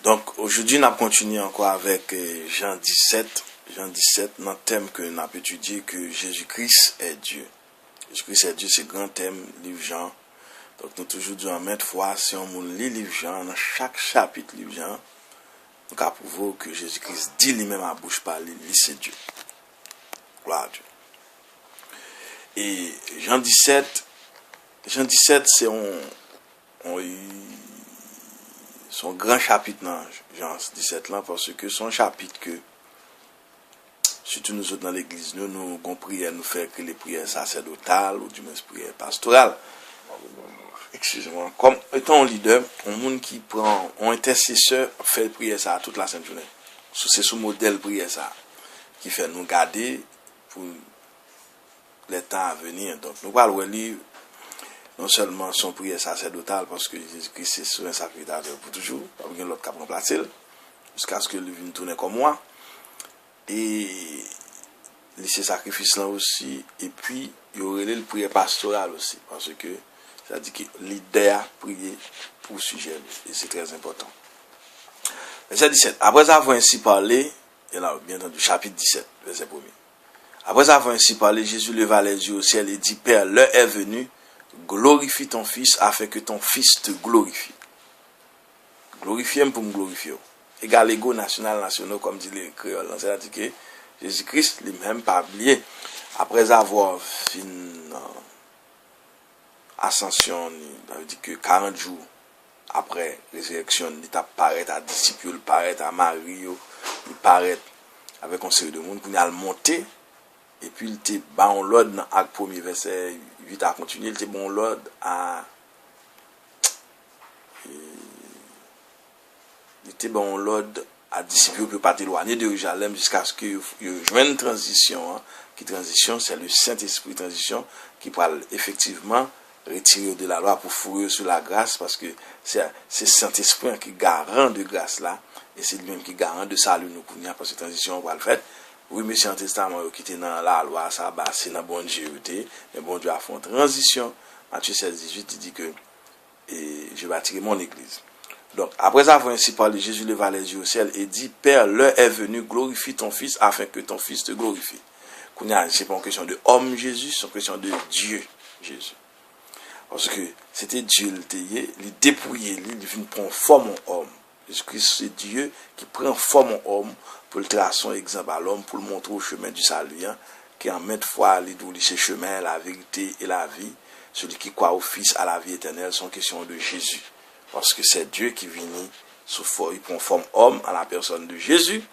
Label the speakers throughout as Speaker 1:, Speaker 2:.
Speaker 1: Donc, aujourd'hui, nous continuons encore avec Jean 17. Jean 17, dans le thème que nous avons étudié, que Jésus-Christ est Dieu. Jésus-Christ est Dieu, c'est le grand thème, livre Jean. Donc, nous toujours disons maintes fois, si on lit livre Jean, dans chaque chapitre livre Jean, nous avons prouvé que Jésus-Christ dit lui-même à bouche parlée, lui c'est Dieu. Gloire à Dieu. Et Jean 17, c'est son grand chapitre dans Jean 17 là, parce que son chapitre que, surtout nous autres dans l'église, nous avons prié, nous faire que les prières sacerdotales, ou du moins prières pastorales. Excusez-moi. Comme étant un leader, un monde qui prend, un intercesseur, fait prière ça toute la sainte journée. C'est ce modèle prière ça, qui fait nous garder pour les temps à venir. Donc, nous parlons lire non seulement son prière sacerdotale, parce que Jésus-Christ c'est souverain sacrificateur pour toujours, pas besoin l'autre qui a remplacé, jusqu'à ce que lui vienne tourner comme moi. Et laisser sacrifice là aussi, et puis il y aurait le prière pastorale aussi, parce que ça dit que l'idée a prié pour le sujet, et c'est très important. Verset 17. Après avoir ainsi parlé, et là, bien entendu, chapitre 17, verset 1er. Après avoir ainsi parlé, Jésus leva les yeux au ciel et dit, Père, l'heure est venue, glorifie ton Fils afin que ton Fils te glorifie. Glorifie-moi pour me glorifier. Égal ego national, comme dit les créoles. C'est-à-dire que Jésus-Christ lui-même pas oublié, après avoir fini ascension, ça veut dire que 40 jours après résurrection, il apparaît à disciples, il paraît à Marie, il paraît avec un série de monde, puis il a monté, et puis il était bon l'ordre dans l'acte 1er, verset 8 à continuer, il était bon l'ordre à disciples pour pas éloigner de Jérusalem jusqu'à ce que il joigne une transition, transition, c'est le Saint-Esprit transition qui parle effectivement retirer de la loi pour fourrer sur la grâce, parce que c'est Saint-Esprit qui garant de grâce là, et c'est lui-même qui garant de salut nous pour parce que transition on va le faire. Oui, mais c'est un testament qui était dans la loi, ça c'est dans bon Dieu, mais bon Dieu a fait une transition. Matthieu 16, 18, il dit que je bâtirai mon église. Donc, après avoir ainsi parlé, Jésus leva les yeux au ciel et dit, Père, l'heure est venue, glorifie ton Fils afin que ton Fils te glorifie. C'est pas une question de homme Jésus, c'est une question de Dieu Jésus. Parce que c'était Dieu, il dépouillé, il vient prendre forme en homme. Jésus-Christ, c'est Dieu qui prend forme en homme pour le tracer un exemple à l'homme, pour le montrer au chemin du salut, qui en maintes fois, il dit ce chemin, la vérité et la vie. Celui qui croit au Fils à la vie éternelle, sont questions de Jésus. Parce que c'est Dieu qui vient sous forme, il prend forme homme à la personne de Jésus,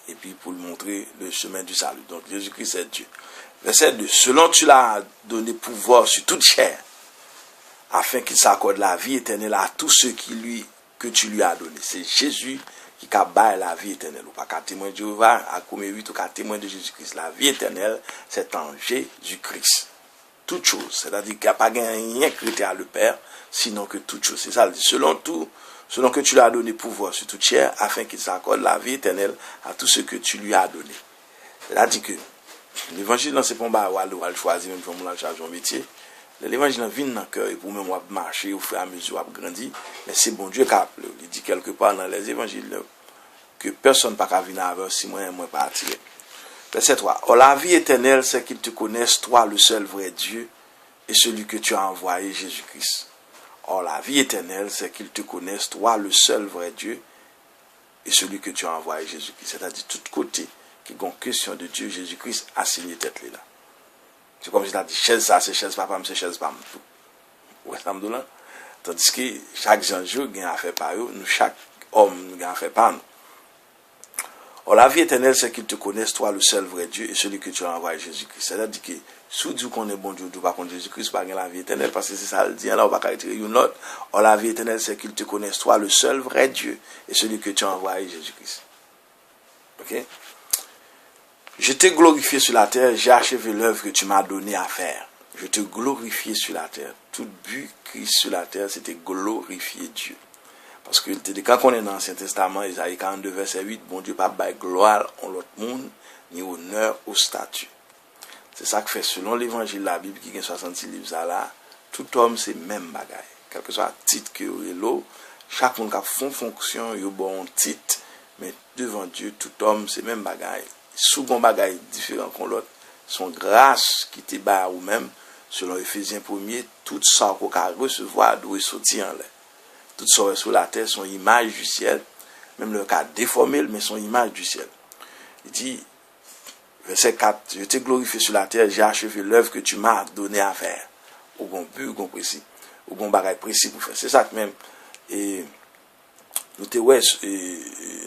Speaker 1: et puis pour lui montrer le chemin du salut. Donc Jésus-Christ c'est Dieu. Verset 2. Selon tu l'as donné pouvoir sur toute chair, afin qu'il s'accorde la vie éternelle à tous ceux que tu lui as donné. C'est Jésus qui a baillé la vie éternelle. Ou pas qu'à témoin de Jéhovah, à comme 8 ou qu'à témoin de Jésus-Christ. La vie éternelle, c'est en Jésus-Christ. Toute chose. C'est-à-dire qu'il n'y a pas rien créé à le Père, sinon que toute chose. C'est ça, il dit, selon que tu lui as donné pouvoir sur toute chair, afin qu'il s'accorde la vie éternelle à tous ceux que tu lui as donné. C'est-à-dire que l'évangile, c'est pas un le choisir, même pour moi, charge mon métier. L'évangile vient dans le cœur, et pour même marcher au fur et à mesure, à grandir. Mais c'est bon Dieu qui a appelé. Il dit quelque part dans les évangiles que personne n'a pas venir avec si moi pas attiré. Verset 3. Or la vie éternelle, c'est qu'ils te connaissent, toi, le seul vrai Dieu, et celui que tu as envoyé, Jésus-Christ. Or la vie éternelle, c'est qu'ils te connaissent, toi, le seul vrai Dieu, et celui que tu as envoyé, Jésus-Christ. C'est-à-dire, tout côté, qui est en question de Dieu, Jésus-Christ, a signé tête là. C'est comme si tu as dit, chaise ça, c'est chaise papa, c'est chaise papa. Ouais, ça me donne. Tandis que chaque jour, il y a affaire par eux, nous, chaque homme, nous, il y a affaire par nous. Or, la vie éternelle, c'est qu'ils te connaissent, toi, le seul vrai Dieu, et celui que tu as envoyé, Jésus-Christ. C'est-à-dire que, si Dieu connaît bon Dieu, pas contre Jésus-Christ, pas la vie éternelle, parce que c'est ça, le dit, là, on va pas retirer une autre. Or, la vie éternelle, c'est qu'ils te connaissent, toi, le seul vrai Dieu, et celui que tu as envoyé, Jésus-Christ. Ok? Je t'ai glorifié sur la terre, j'ai achevé l'œuvre que tu m'as donné à faire. Je te glorifié sur la terre. Tout but Christ sur la terre, c'était glorifier Dieu. Parce que quand on est dans l'Ancien Testament, Isaïe 42, verset 8, bon Dieu, pas bail gloire en l'autre monde, ni honneur au statut. C'est ça que fait, selon l'évangile de la Bible, qui a 66 livres là, tout homme, c'est même bagaille. Quel que soit le titre que l'eau, chaque monde qui font fonction, yo bon titre, mais devant Dieu, tout homme, c'est même bagaille. Sous bon bagaille différent qu'on l'autre, son grâce qui te bat ou même, selon Ephésiens 1er, tout ça qu'on a recevoir doit sortir en l'air. Tout ça sur la terre, son image du ciel, même le cas déformé, mais son image du ciel. Il dit, verset 4, je t'ai glorifié sur la terre, j'ai achevé l'œuvre que tu m'as donné à faire. Au bon but, au bon précis, au bon bagage précis pour faire. C'est ça que même, et nous te ouais,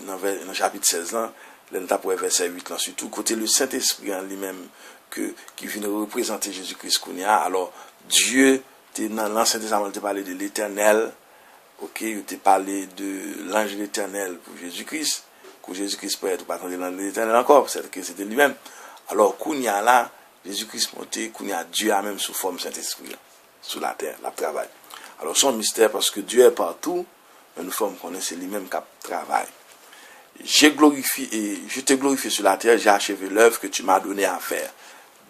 Speaker 1: dans le chapitre 16 là, l'un pour verset 8 là, surtout, côté le Saint-Esprit en lui-même, qui vient représenter Jésus-Christ qu'on y a, alors, Dieu, dans l'Ancien Testament, il t'a parlé de l'Éternel, ok, il t'a parlé de l'ange de l'Éternel pour Jésus-Christ, que Jésus-Christ peut être pas dans l'Éternel encore, c'est que c'était lui-même. Alors, qu'on y a là, Jésus-Christ monté, qu'on y a Dieu a même sous forme Saint-Esprit, là, sous la terre, la travail. Alors, son mystère, parce que Dieu est partout, mais nous sommes connaissons lui-même qui travaille. Je t'ai glorifié sur la terre, j'ai achevé l'œuvre que tu m'as donné à faire.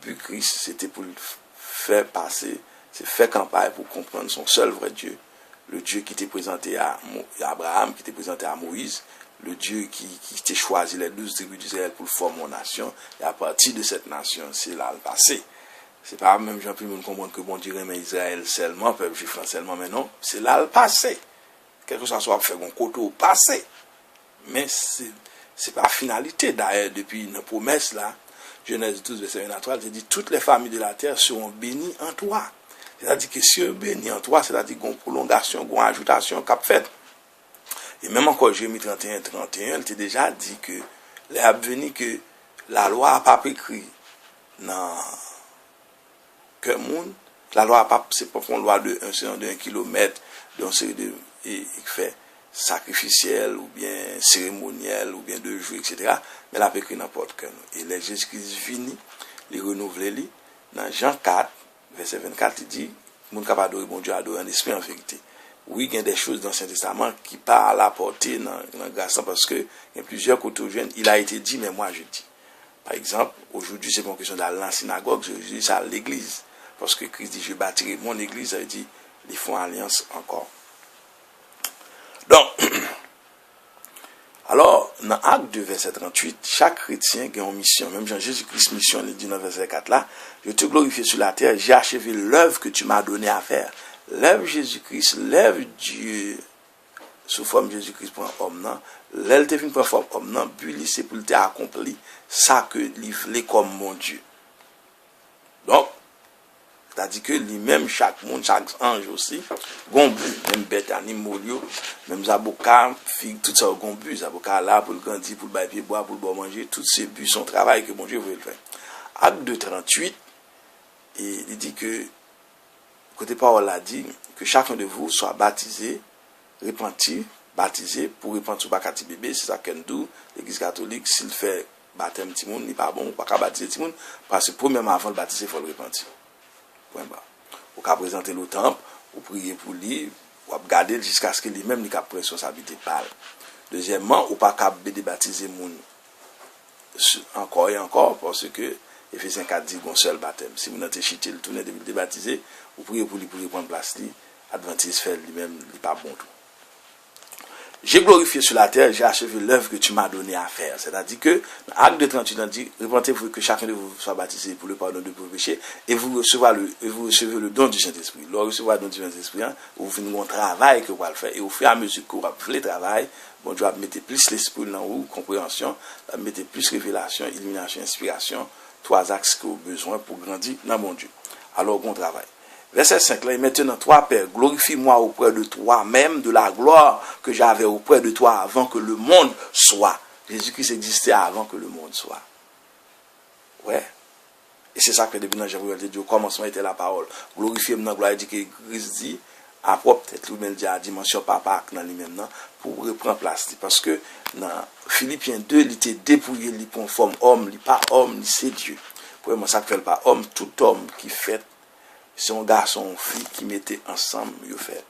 Speaker 1: But Christ, c'était pour le faire passer, c'est faire campagne pour comprendre son seul vrai Dieu. Le Dieu qui t'est présenté à Abraham, qui t'est présenté à Moïse, le Dieu qui t'a choisi les 12 tribus d'Israël pour former une nation, et à partir de cette nation, c'est là le passé. C'est pas même Jean plus monde comprendre que bon Dieu aime Israël seulement, peuple juif seulement, mais non, c'est là le passé. Quelque chose soit fait un côté au passé. Mais c'est pas finalité. D'ailleurs, depuis une promesse là, Genèse 12, verset 1 à 3, il dit toutes les familles de la terre seront bénies en toi. C'est-à-dire que si on bénit en toi, c'est-à-dire qu'on prolongation, qu'on ajoutation, qu'on fait. Et même encore, Jérémie 31, il t'a déjà dit que l'avenir que la loi n'a pas écrit dans que monde, la loi n'a pas, c'est pas une loi de 1 kilomètre, donc c'est de, et fait sacrificiel ou bien cérémoniel ou bien de jours, etc. Mais la peut écrire n'importe quel. Et les Jésus-Christ vini, les renouveler, dans Jean 4, verset 24, il dit, mon capable d'adorer bon Dieu, adorer en esprit en vérité. Oui, il y a des choses dans l'Ancien Testament qui parlent à la portée dans la grâce, parce que il y a plusieurs côtés jeunes, il a été dit, mais moi je dis. Par exemple, aujourd'hui, c'est pas une question d'aller dans la synagogue, je dis ça à l'église. Parce que Christ dit, je bâtirai mon église, ça veut dire, ils font alliance encore. Donc, alors, dans Acte 2, verset 38, chaque chrétien qui a une mission, même Jean-Jésus-Christ mission, il dit dans verset 4 là, je te glorifie sur la terre, j'ai achevé l'œuvre que tu m'as donné à faire. L'œuvre Jésus-Christ, l'œuvre Dieu, sous forme Jésus-Christ pour un homme, non? L'œuvre te vient pour forme homme, non? Puis c'est pour te accompli ça que il voulait comme mon Dieu. Donc, c'est-à-dire que lui-même, chaque monde, chaque ange aussi, gonbu, même bête, animaux, même zaboka, figue, tout ça, gonbu, zaboka là, pour le grandir, pour le bailler, boire, pour le boire, manger, tous ces buts, son travail que mon Dieu voulait le faire. Acte 2, 38, et il dit que, côté parole a dit, que chacun de vous soit baptisé, repenti, baptisé, pour répandre sur bakati bébé, c'est ça qu'on dit, l'église catholique, s'il fait baptême Timoun, il n'est pas bon, pas qu'à baptiser Timoun, parce que premièrement, avant de baptiser, il faut le repentir. Ou qu'à présenter le temple, ou prier pour lui, ou garder jusqu'à ce que lui-même n'y ait responsabilité par. Deuxièmement, ou pas qu'à baptiser moun encore et encore, parce que Ephésiens 4 dit qu'on seul baptême. Si vous n'êtes chité le tourner de baptiser, vous priez pour lui prendre place, Adventiste fait lui-même, il n'est pas bon tout. J'ai glorifié sur la terre, j'ai achevé l'œuvre que tu m'as donné à faire. C'est-à-dire que, dans Acte 2, 38, on dit, repentez-vous que chacun de vous soit baptisé pour le pardon de vos péchés, et vous recevez le don du Saint-Esprit. Lorsque vous recevez le don du Saint-Esprit, vous finissez un travail que vous allez faire, et au fur et à mesure que vous faites le travail, bon Dieu va mettre plus l'esprit dans vous, compréhension, va mettre plus révélation, illumination, inspiration, 3 axes que vous avez besoin pour grandir dans mon Dieu. Alors, bon travail. Verset 5, là, et maintenant, toi, Père, glorifie-moi auprès de toi, même de la gloire que j'avais auprès de toi avant que le monde soit. Jésus-Christ existait avant que le monde soit. Ouais. Et c'est ça que depuis dans Jean-Paul dit, au commencement était la parole. Glorifiez-moi dans la gloire, il dit que Christ dit, à propre, peut-être lui-même dit à dimension papa, dans lui-même, pour reprendre place. Parce que dans Philippiens 2, il était dépouillé, il pour forme homme, il pas homme, il c'est Dieu. Pour moi, ça ne fait pas homme, tout homme qui fait, son garçon, fille qui mettaient ensemble, il fait.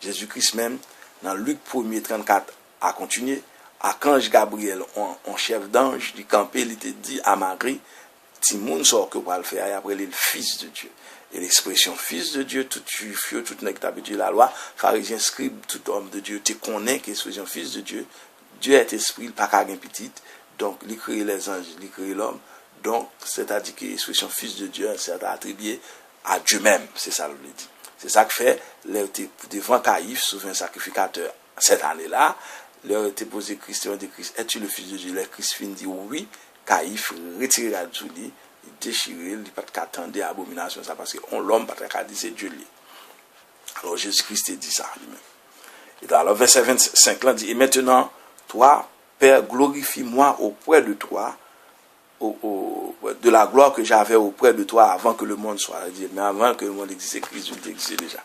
Speaker 1: Jésus-Christ même, dans Luc 1er 34, a continué, à Archange Gabriel, en chef d'ange, du campé, il était dit à Marie, Timoun sort que pour le faire, et après, il est le fils de Dieu. Et l'expression fils de Dieu, tout juif, tout nèg qui habitué la loi, pharisien, scribe, tout homme de Dieu, te connaît qu'expression fils de Dieu. Dieu est esprit, il pas qu'à un petit. Donc, il crée les anges, il crée l'homme. Donc, c'est-à-dire que l'expression fils de Dieu, c'est attribué à Dieu même. C'est ça, le dit. C'est ça que fait, devant Caïphe, souverain sacrificateur, cette année-là, leur était posé Christ, de Christ, es-tu le fils de Dieu? Le Christ fin dit oui. Caïphe retire la Julie, il déchire, il n'y a pas qu'attendre l'abomination, ça, parce que l'homme, pas qu'à dire c'est Dieu lui. Alors, Jésus-Christ dit ça lui-même. Et dans le verset 25, là, dit, et maintenant, toi, Père, glorifie-moi auprès de toi, de la gloire que j'avais auprès de toi avant que le monde soit. Mais avant que le monde existe, Christ existait déjà.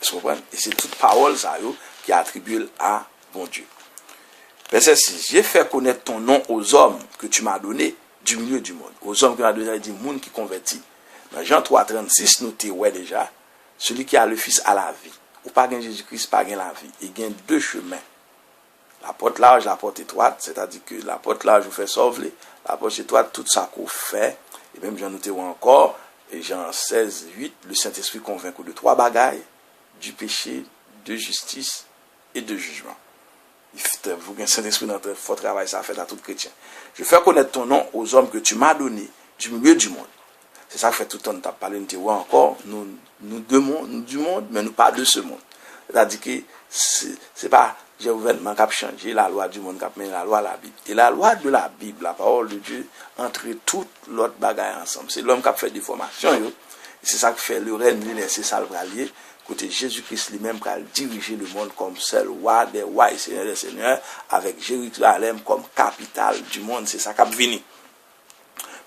Speaker 1: Vous comprenez? Et c'est toute parole, ça, qui est attribuée à bon Dieu. Verset 6. J'ai fait connaître ton nom aux hommes que tu m'as donné du milieu du monde. Aux hommes que tu m'as donné, il dit, monde qui convertit. Dans Jean 3, 36, nous t'es ouais déjà. Celui qui a le Fils a la vie. Ou pas gain Jésus-Christ, pas gain la vie. Il gagne deux chemins. La porte large, la porte étroite, c'est-à-dire que la porte large vous fait sauver, la porte étroite, tout ça qu'on fait, et même j'en noté encore, et Jean 16, 8, le Saint-Esprit convainc de trois bagailles, du péché, de justice et de jugement. Vous avez un Saint-Esprit dans votre fort travail, ça fait à tout chrétien. Je fais connaître ton nom aux hommes que tu m'as donné du milieu du monde. C'est ça que fait tout le temps, nous avons parlé, nous avons encore, nous du monde, mais nous pas de ce monde. C'est-à-dire que c'est pas j'ai gouvernement qui a changé la loi du monde, qui a mis la loi de la Bible. Et la loi de la Bible, la parole de Dieu, entre toutes l'autre bagaille ensemble. C'est l'homme qui a fait des formations. C'est ça qui fait le règne millénaire, c'est ça le bralier. Côté Jésus-Christ lui-même qui a dirigé le monde comme seul roi des rois et seigneur des seigneurs, avec Jérusalem comme capitale du monde. C'est ça qui a venu.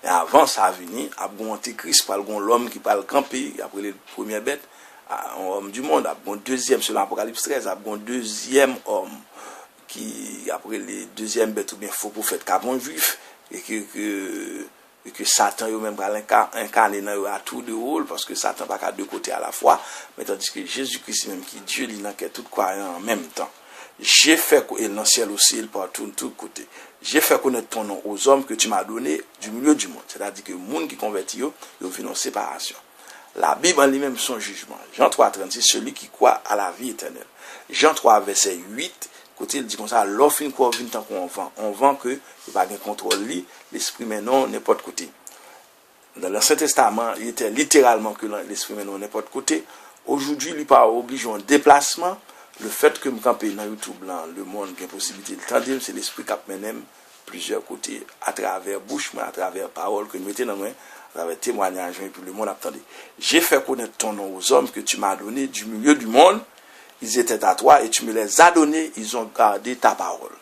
Speaker 1: Mais avant ça a venu, a bon Antichrist, par l'homme qui parle camper, après les premières bêtes, un homme du monde, un deuxième, selon l'Apocalypse 13, un deuxième homme qui, après les deuxièmes bêtes ou bien faux prophètes, qui a un juif, et que Satan lui-même va incarner à tout de rôle, parce que Satan n'a pas deux côtés à la fois, mais tandis que Jésus-Christ même, qui Dieu, il n'a qu'à tout croyant en même temps. J'ai fait, et dans le ciel aussi, il partout de tous côtés. J'ai fait connaître ton nom aux hommes que tu m'as donné du milieu du monde. C'est-à-dire que le monde qui convertit, il vient en séparation. La Bible en lui-même son jugement. Jean 3, 36, celui qui croit à la vie éternelle. Jean 3, verset 8, côté il dit comme ça, l'offre une croix vient tant qu'on vend. On vend que, il n'y a pas de contrôle, l'esprit maintenant n'importe côté. Dans l'Ancien Testament, il était littéralement que l'esprit maintenant n'importe côté. Aujourd'hui, il n'est pas obligé en déplacement. Le fait que je campe dans YouTube, le monde qui a possibilité de tendre, c'est l'esprit qui mène plusieurs côtés, à travers bouche, mais à travers parole que nous mettons dans main, à travers témoignage, et puis le monde attendait. J'ai fait connaître ton nom aux hommes que tu m'as donné du milieu du monde. Ils étaient à toi et tu me les as donnés, ils ont gardé ta parole.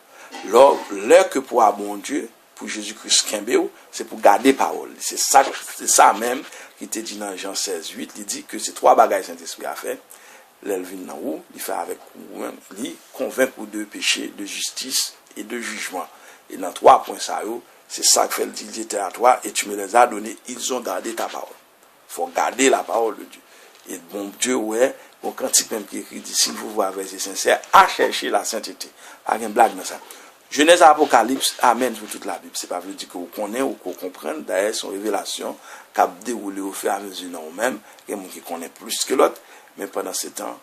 Speaker 1: L'heure que pour un bon Dieu, pour Jésus-Christ Kimbéo, c'est pour garder parole. C'est ça même qui te dit dans Jean 16, 8, il dit que c'est trois bagages Saint-Esprit a fait. L'elvin dans où, il fait avec vous-même, il convainc de péché, de justice et de jugement. Et dans trois points ça, c'est ça que fait le dit, ils étaient à toi et tu me les as donnés, ils ont gardé ta parole. Il faut garder la parole de Dieu. Et bon Dieu, ouais, bon cantique même qui écrit, dit, s'il vous voit avec sincère, à chercher la sainteté. Pas une blague dans ça. Genèse Apocalypse, amen pour toute la Bible. C'est pas veut dire que vous connaissez ou qu'on comprenne. D'ailleurs, son révélation, qui a déroulé au fur et à mesure dans vous-même, il y a des gens qui connaissent plus que l'autre. Mais pendant ce temps,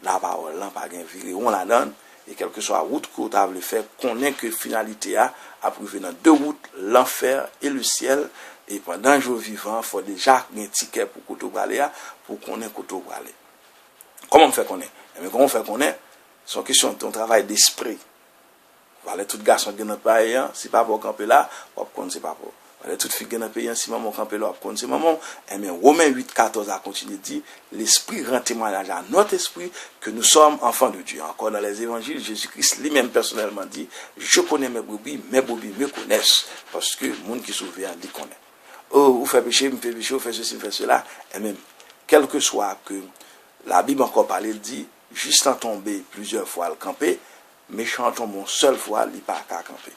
Speaker 1: la parole, là, pas bien viré, on la donne, et quelle que soit la route qu'on a voulu faire, qu'on ait que finalité à prouver dans deux routes, l'enfer et le ciel, et pendant un jour vivant, il faut déjà un ticket pour qu'on parler, pour qu'on ait qu'on parler. Comment on fait qu'on ait? Mais comment on fait qu'on ait? C'est une question de ton travail d'esprit. Voilà, tout garçon qui est dans le pays, si pas pour camper là, on ne sait pas pour. Voilà, toute fille qui est dans le pays, si maman camper là, on ne sait pas maman. Mais Romains 8, 14 a continué de dire, l'esprit rend témoignage à notre esprit que nous sommes enfants de Dieu. Encore dans les évangiles, Jésus-Christ lui-même personnellement dit, je connais mes brebis me connaissent. Parce que le monde qui s'ouvre, il connaît. Oh, vous faites péché, vous faites péché, vous faites ceci, vous faites cela. Et même, quel que soit que la Bible encore parle, il dit, juste en tomber plusieurs fois le camper, méchant tombe une seule fois, il n'est pas qu'à camper.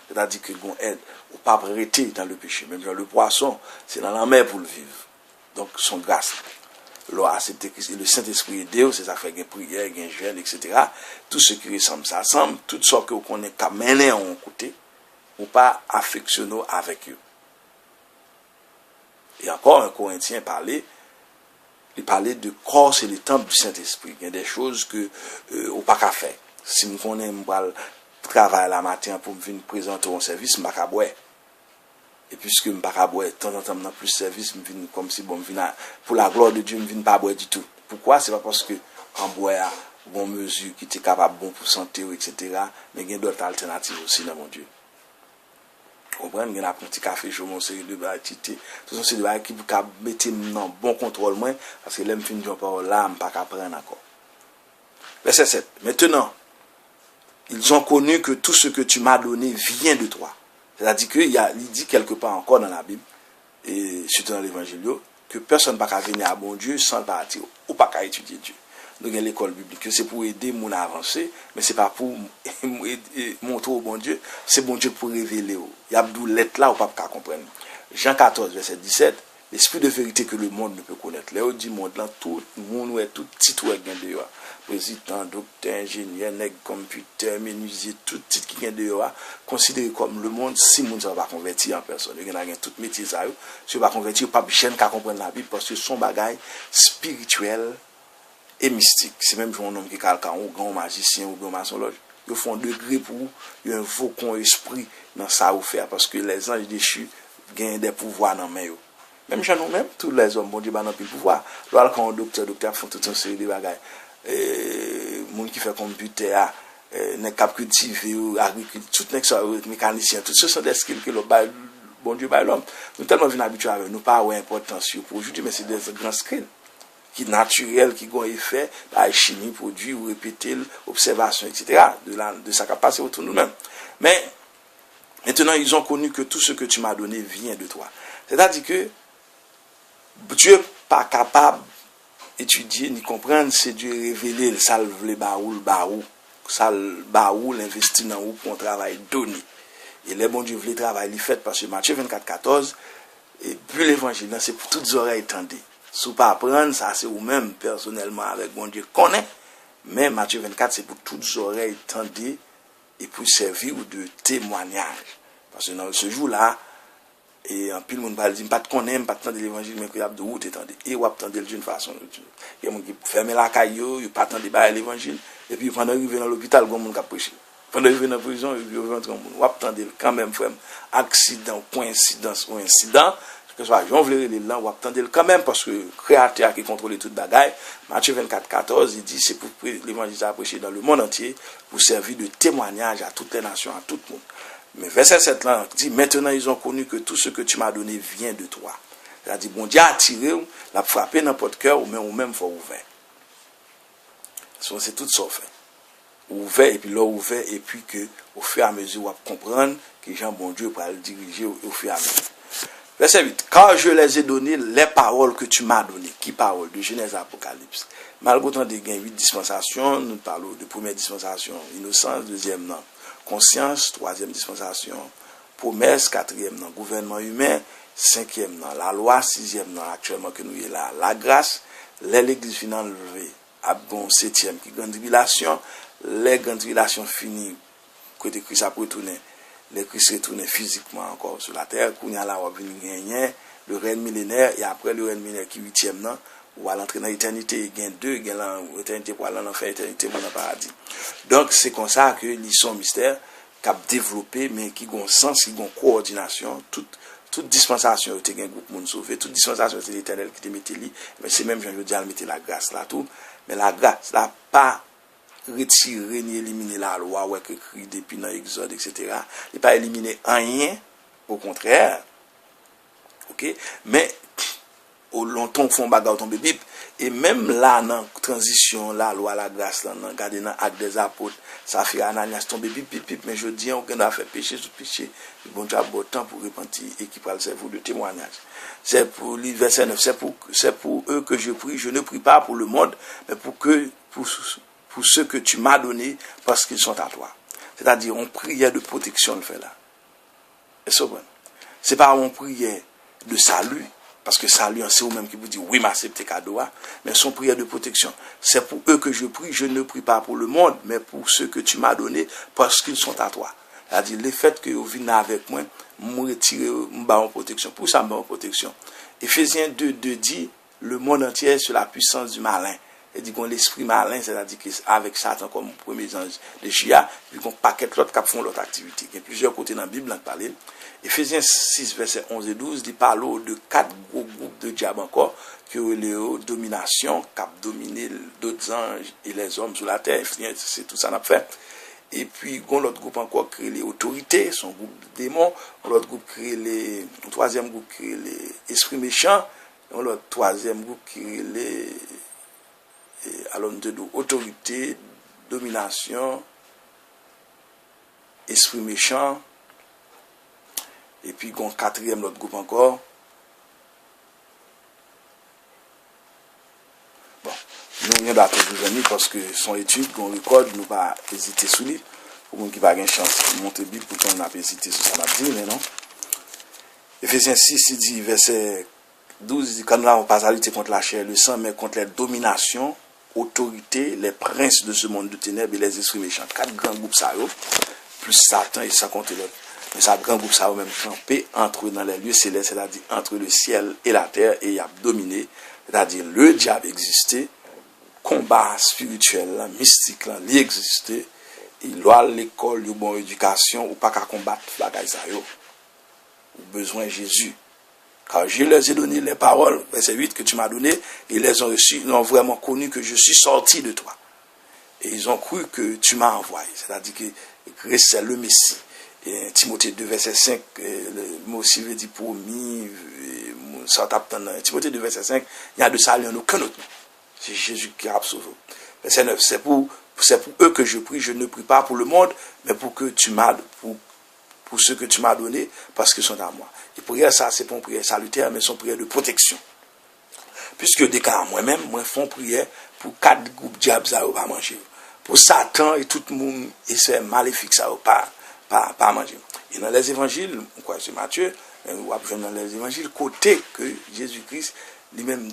Speaker 1: C'est-à-dire que bon aide, ou pas arrêter dans le péché. Même le poisson, c'est dans la mer pour le vivre. Donc, son grâce. Là, accepter que le Saint-Esprit est Dieu, c'est ça fait une prière, une jeûne, etc. Tout ce qui ressemble, ça semble, tout ce que vous connaissez qu'à mener en côté, ou pas affectionner avec eux. Et encore, un Corinthien parlait, il parlait de corps, c'est le temple du Saint-Esprit. Il y a des choses que au pas qu'à faire. Si nous connaissons travailler la matin pour venir présenter un service, je ne vais pas boire. Et puisque je ne vais pas boire, de temps en temps, dans plus de service, je viens comme si bon, pour la gloire de Dieu, je ne viens pas boire du tout. Pourquoi? C'est pas parce que en boire, bon mesure qui est capable bon pour santé, etc. Mais il y a d'autres alternatives aussi dans mon Dieu. Vous comprenez? Il y a un petit café chaud, mon série de bâtité. Tout ça, c'est des bâtité qui vous mettre dans bon contrôle, moins, parce que l'aime fin de parole là, je ne vais pas apprendre encore. Verset 7. Maintenant, ils ont connu que tout ce que tu m'as donné vient de toi. C'est-à-dire qu'il dit quelque part encore dans la Bible, et surtout dans l'Évangile, que personne ne peut venir à bon Dieu sans partir, ou pas qu'à étudier Dieu. Donc, l'école biblique, c'est pour aider mon à avancer, mais c'est pas pour montrer au bon Dieu, c'est bon Dieu pour révéler. Il y a d'où l'être là, ou pas qu'à comprendre. Jean 14, verset 17, l'esprit de vérité que le monde ne peut connaître. Là, on dit monde là, tout le monde, tout titre qui est dehors. Président, docteur, ingénieur, computer, menuisier, tout titre qui est dehors, considéré comme le monde, si le monde ne va pas convertir en personne. Il y a tout métier, ça, si on va convertir, pas bien qu'à comprendre la Bible, parce que son bagage spirituel et mystique. C'est même un homme qui est quelqu'un, ou grand magicien, ou grand maçon. Ils font degré pour ils invoquent un esprit dans ça ou faire, parce que les anges déchus gagnent des pouvoirs dans les mains. Même chez nous-mêmes, tous les hommes, bon Dieu, n'ont plus de pouvoir. Alors, quand un docteur font toute une série de bagages, monde qui fait computer, n'est cap cultiver, agriculture, tout n'est que mécanicien, tout ce sont des skills que le bon Dieu bat l'homme. Nous tellement venus habitués avec nous, pas avoir importance pour aujourd'hui, mais c'est des grands skills qui naturels, qui ont effet, la chimie, produit, ou répéter, observation, etc., de sa capacité autour de nous-mêmes. Mais, maintenant, ils ont connu que tout ce que tu m'as donné vient de toi. C'est-à-dire que Dieu n'est pas capable d'étudier ni comprendre, c'est Dieu révélé, ça le baoul, ça le baoul, investir dans ou pour un travail donné. Et les bons Dieu voulaient travailler, il fait parce que Matthieu 24, 14, et puis l'évangile, c'est pour toutes les oreilles tendues. Si vous ne pas apprendre, ça c'est vous-même personnellement avec bon Dieu connaît, mais Matthieu 24, c'est pour toutes les oreilles tendues et pour servir de témoignage. Parce que dans ce jour-là, et en pile, monde va dire, pas de connaître, pas de tendre l'évangile, mais qu'il y a de route, et ou attendre d'une façon. Il y a des gens qui ferment la caillou, ils pas attendre l'évangile, et puis pendant qu'ils viennent dans l'hôpital, il y a des gens qui prêchent. Pendant qu'ils viennent dans la prison, ils viennent dans le monde. Attendre quand même, frère, accident, coïncidence ou incident, que ce soit Jean Vléry, là, ou attendre quand même, parce que le créateur qui contrôle toute bagaille, Matthieu 24, 14, il dit, c'est pour l'évangile à prêcher dans le monde entier, pour servir de témoignage à toutes les nations, à tout le monde. Mais verset 7 là dit, maintenant ils ont connu que tout ce que tu m'as donné vient de toi. C'est-à-dire, bon Dieu a attiré, l'a frappé dans votre cœur, ou même faut ouvert. C'est tout ça fait. Ouvert, et puis là ouvert, et puis que, au fur et à mesure, on va comprendre que Jean bon Dieu va le diriger au fur et à mesure. Verset 8. Car je les ai donné les paroles que tu m'as données. Qui parole? De Genèse à Apocalypse. Malgré tant de 8 dispensations, nous parlons de première dispensation, innocence, deuxième non. Conscience, troisième dispensation, promesse, quatrième non, gouvernement humain, cinquième non, la loi, sixième non, actuellement que nous y est là, la grâce, l'église finale levée, à bon septième qui grande tribulation, les grandes tribulations finies, côté Christ a retourné, les Christ retourné physiquement encore sur la terre, qu'on y a là, on va venir gagner, le règne millénaire, et après le règne millénaire qui huitième non, ou à l'entrée dans l'éternité, il y a deux, il y a l'éternité pour aller en enfer, l'éternité pour le paradis. Donc, c'est comme ça que l'histoire mystère qui a développé, mais qui a un sens, qui a une coordination, toute dispensation, il y a un groupe monde sauvé, toute dispensation, c'est l'éternel qui te mette li, mais c'est même, je veux dire, mettre la grâce là, tout, mais la grâce, là, pas retirer ni éliminer la loi, ouais, que écrit depuis dans l'Exode, etc. Il n'est pas éliminer rien, au contraire, ok, mais, au longtemps font bagarre tomber bip et même là dans transition la loi la grâce là dans garder dans acte des apôtres ça fait Ananias tomber bip mais je dis on a fait péché sous péché bon Dieu a beau temps pour repentir et qui parle cerveau de témoignage c'est pour le verset 9 c'est pour eux que je prie je ne prie pas pour le monde mais pour ceux que tu m'as donné parce qu'ils sont à toi c'est-à-dire on prière de protection le fait là et c'est pas on prière de salut. Parce que salut, c'est vous-même qui vous dit, oui, m'acceptez cadeau, mais son prière de protection. C'est pour eux que je prie, je ne prie pas pour le monde, mais pour ceux que tu m'as donné, parce qu'ils sont à toi. C'est-à-dire, le fait que vous venez avec moi, me retirer, me en protection. Pour ça, me en protection. Éphésiens 2 dit, le monde entier est sous la puissance du malin. Et dit qu'on l'esprit malin, c'est-à-dire qu'avec Satan comme premier ange de Chia, puis qu'on paquette l'autre qui font l'autre activité. Il y a plusieurs côtés dans la Bible, on parle. Ephésiens 6, versets 11 et 12, il parle de 4 gros groupes de diables encore, qui ont les dominations, qui ont dominé d'autres anges et les hommes sur la terre. C'est tout ça qu'on a fait. Et puis, l'autre groupe encore créé les autorités, son groupe de démons. L'autre groupe créé le troisième groupe créé les esprits méchants. L'autre troisième groupe créé les autorité, domination, esprit méchant. Et puis, quatrième l'autre groupe encore. Bon, nous rien d'attendre nos amis parce que son étude, qu'on recorde, nous pas hésiter sous lui. Pour nous qui pas une chance de monter Bible, pour qu'on n'a pas hésité sur ça, m'a dit, mais non. Ephésiens 6, il dit, verset 12, il dit, quand nous n'avons pas à lutter contre la chair et le sang, mais contre les dominations, autorités, les princes de ce monde de ténèbres et les esprits méchants. 4 grands groupes, ça, plus Satan et ça compte l'autre. Mais ça, grand groupe, ça a même campé entre eux dans les lieux célestes, c'est-à-dire entre le ciel et la terre, et il a dominé, c'est-à-dire le diable existait, combat spirituel, mystique, il existait, il a l'école, une bonne éducation, ou pas qu'à combattre la gaïsa, ou besoin de Jésus. Car je leur ai donné les paroles, verset 8, que tu m'as donné, ils les ont reçues, ils ont vraiment connu que je suis sorti de toi. Et ils ont cru que tu m'as envoyé, c'est-à-dire que Christ c'est le Messie. Et Timothée 2, verset 5, le mot aussi veut dire promis, Timothée 2, verset 5, il y a de ça, il n'y en a aucun autre. C'est Jésus qui a sauvé. Verset 9, c'est pour eux que je prie, je ne prie pas pour le monde, mais pour ceux que tu m'as donné, parce qu'ils sont à moi. Et prière, ça, c'est pas une prière salutaire, mais c'est une prière de protection. Puisque des cas, moi-même, moi, font prière pour 4 groupes diables, ça va pas manger. Pour Satan et tout le monde, et c'est maléfique, ça va pas manger. Et dans les évangiles, quoi, c'est Matthieu, ou après dans les évangiles, côté que Jésus-Christ, lui-même,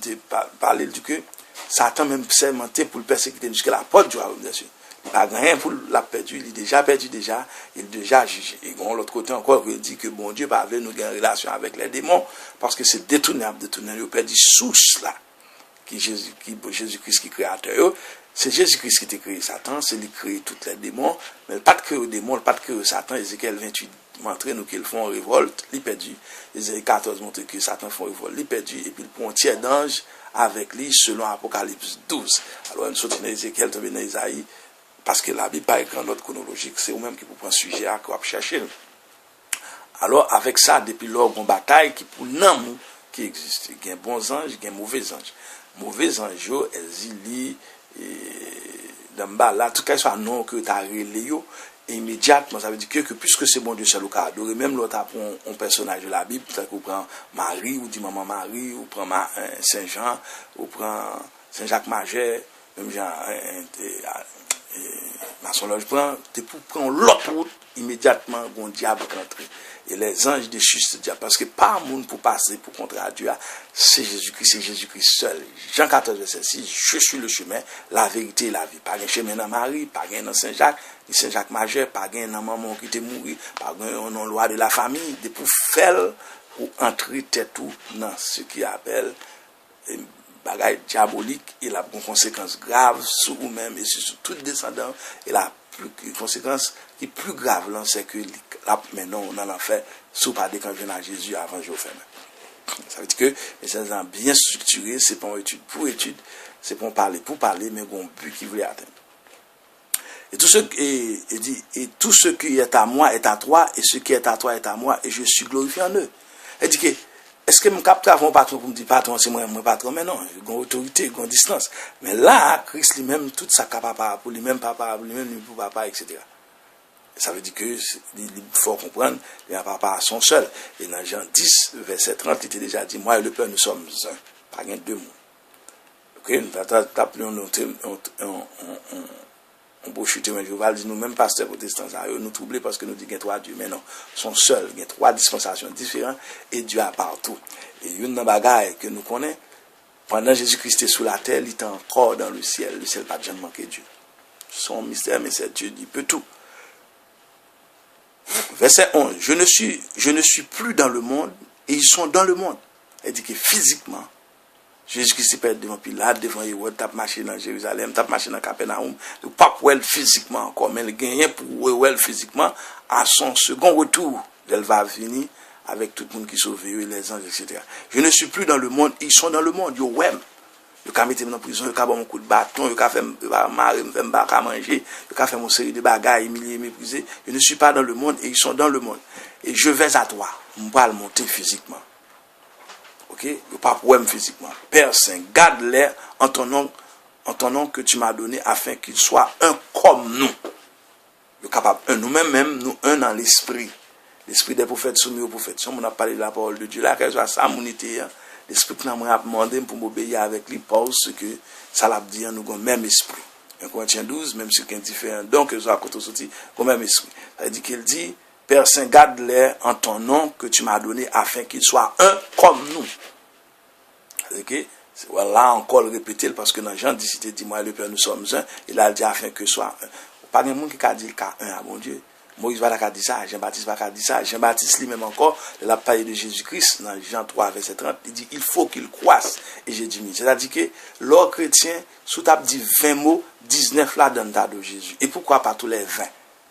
Speaker 1: parlait du que Satan même s'est menté pour le persécuter jusqu'à la porte du royaume, bien sûr. Il n'a rien pour l'a perdu, il est déjà perdu déjà, il est déjà jugé. Et l'autre côté encore, il dit que bon Dieu va nous gagner une relation avec les démons, parce que c'est détournable, il a perdu source là, Jésus-Christ qui est créateur. C'est Jésus-Christ qui a créé Satan, c'est lui qui a créé tous les démons, mais pas de créer les démons, pas de créer Satan. Ézéchiel 28 montre nous qu'ils font révolte, il perdu. Ézéchiel 14 montre que Satan font révolte, il perdu, et puis il prend un tiers d'ange avec lui selon Apocalypse 12. Alors, nous sommes dans Ézéchiel, tombé dans Isaïe, parce que la Bible n'est pas écrite en ordre chronologique, c'est vous-même qui vous prenez un sujet à quoi chercher. Alors, avec ça, depuis lors, une bataille qui pour l'amour qui existe. Il y a bons anges, il y a mauvais anges. Mauvais anges, elles dans bas là, tout cas, soit non que tu as relé, immédiatement, ça veut dire que puisque c'est bon Dieu seul au cas adoré, même l'autre apprend un personnage de la Bible, peut-être qu'on prend Marie, ou dit maman Marie, ou prend Saint-Jean, ou prend Saint-Jacques Majeur, même Jean, Maçon Loge prend, tu pour prendre l'autre route, immédiatement, bon diable rentre. Et les anges déchusent ce diable, parce que pas monde pour passer pour contre Dieu, c'est Jésus-Christ seul. Jean 14, verset 6, je suis le chemin, la vérité et la vie. Pas un chemin dans Marie, pas un dans Saint-Jacques, ni Saint-Jacques Majeur, pas un dans maman qui était mouru, pas un dans loi de la famille, de pour faire, pour entrer tout dans ce qui appelle bagaille diabolique, et la conséquence grave sur vous-même et sur tout descendant, et la conséquence qui est plus grave, là, c'est que là, maintenant, on en a fait, sous pas de quand je viens à Jésus avant je fais. Ça veut dire que les gens bien structurés, c'est pas une étude pour étude, c'est pour parler, mais bon but qui voulait atteindre. Et tout ce qui est à moi est à toi, et ce qui est à toi est à moi, et je suis glorifié en eux. Elle dit que est-ce que mon capteur avant patron pour me dire patron c'est moi mon patron, mais non, il y a une autorité, il y a une distance. Mais là, Christ lui-même, tout ça papa pour lui-même papa, pour lui-même pour papa, etc. Et ça veut dire que il faut comprendre, il y a papa son seul. Et dans Jean 10, verset 30, il était déjà dit, moi et le Père nous sommes un, pas rien deux mots. Ok, nous appelons on peut chuter, mais je vais dire, nous, même pasteurs protestants, nous troubler parce que nous disons qu'il y a 3 dieux. Mais non, ils sont seuls. Il y a 3 dispensations différentes et Dieu a partout. Et une bagaille que nous connaissons, pendant Jésus-Christ est sous la terre, il est encore dans le ciel. Le ciel n'a pas jamais manqué Dieu. Son mystère, mais c'est Dieu, il peut tout. Verset 11. Je ne suis plus dans le monde et ils sont dans le monde. Elle dit que physiquement, Jésus-Christ est devant Pilate, devant Hérode, tape marché dans Jérusalem, tape marché dans Capernaum. Le pape ouel physiquement encore, mais le gagnant pour ouel physiquement à son second retour. Elle va venir avec tout le monde qui sauve, les anges, etc. Je ne suis plus dans le monde, ils sont dans le monde, yo ouais. Yo ka mettre dans prison, yo ka bon coup de bâton, yo ka fait marrer, me faire pas manger, yo ka fait mon série de bagailles, humilier, mépriser. Je ne suis pas dans le monde et ils sont dans le monde. Et je vais à toi, on va le monter physiquement. OK, yo pas problème physiquement. Père Saint, garde-les en ton nom que tu m'as donné afin qu'ils soient un comme nous. Yo capable un nous-mêmes nous un dans l'esprit. L'esprit des prophètes soumis aux prophètes. Si on a parlé de la parole de Dieu là, qu'elle soit sa monité, l'esprit qui m'a demandé pour m'obéir avec lui parce que ça l'a dit nous avons même esprit. 1 Corinthiens 12, même si quelqu'un différent donc que soit côté sorti, comme même esprit. Ça veut dire qu'il dit Père Saint, garde-les en ton nom que tu m'as donné afin qu'ils soient un comme nous. OK? Là encore le répéter parce que dans Jean 10 il dit moi le Père nous sommes un, il a dit afin que soit un. Pas de monde qui a dit le cas un à mon Dieu. Moïse va la dire ça, Jean-Baptiste va la dire ça, Jean-Baptiste lui-même encore, il a parlé de Jésus-Christ dans Jean 3 verset 30, il dit il faut qu'il croisse et j'ai dit c'est-à-dire que l'or chrétien sous table dit 20 mots, 19 là dans le tas de Jésus. Et pourquoi pas tous les 20?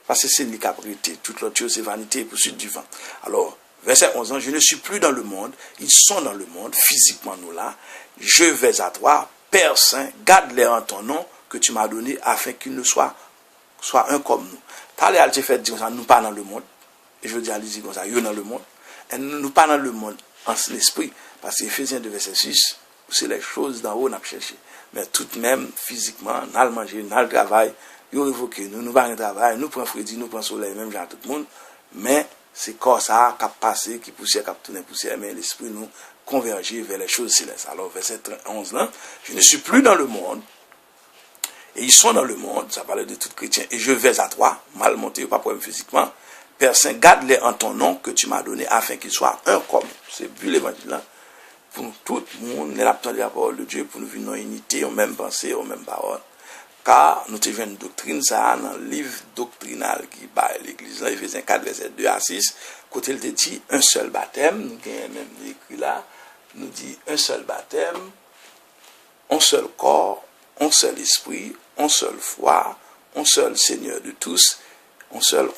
Speaker 1: Parce que c'est lui qui a prêté, toute l'autre chose c'est vanité et poursuite du vent. Alors, verset 11 ans, je ne suis plus dans le monde, ils sont dans le monde, physiquement nous là, je vais à toi, Père Saint, garde-les en ton nom que tu m'as donné afin qu'ils ne soient un comme nous. Parler à fait dire ça, nous pas dans le monde. Et je veux dire à l'idée comme ça, nous dans le monde. Et nous pas dans le monde en l'esprit. Parce que Ephésiens 2 verset 6, c'est les choses d'en haut qu'on a cherché. Mais tout de même, physiquement, nous allons manger, nous allons travailler, nous révoquer, nous pas un travail, nous prenons Freddy, nous prenons soleil, même genre tout le monde. Mais c'est comme ça qui a passé, qui poussière, qui a tourné poussière, mais l'esprit nous converger vers les choses célestes. Alors, verset 11 là, je ne suis plus dans le monde. Et ils sont dans le monde, ça parlait de tout chrétien. Et je vais à toi, mal monté, pas problème physiquement. Père Saint, garde-les en ton nom que tu m'as donné afin qu'ils soient un comme. C'est vu l'évangile là. Pour nous, tout le monde, nous avons la parole de Dieu pour nous vivre en unité, en même pensée, en même parole. Car nous avons une doctrine, ça, dans le livre doctrinal qui bat l'église, là, Ephésiens 4, verset 2 à 6, côté il te dit un seul baptême, nous avons même écrit là, nous dit un seul baptême, un seul corps, un seul esprit, un seul foi, un seul Seigneur de tous, un seul.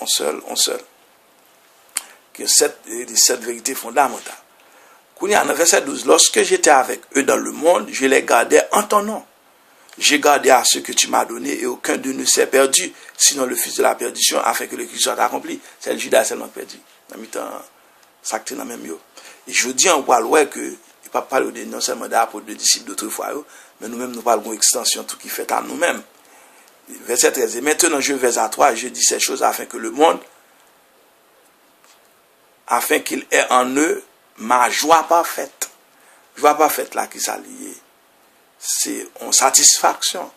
Speaker 1: Que les 7 vérités fondamentales. Kounia, dans verset 12, lorsque j'étais avec eux dans le monde, je les gardais en ton nom. J'ai gardé à ceux que tu m'as donnés et aucun d'eux ne s'est perdu, sinon le fils de la perdition, afin que le Christ soit accompli. C'est le Judas seulement perdu. Dans le temps, ça dans même yo. Et je dis en voie que, il ne pas parler non seulement d'apôtres, de disciples d'autrefois, mais nous-mêmes, nous parlons d'extension, tout qui fait à nous-mêmes. Verset 13. Et maintenant, je vais à toi et je dis ces choses afin que le monde, afin qu'il ait en eux ma joie parfaite. Joie parfaite là qui s'allie. C'est une satisfaction.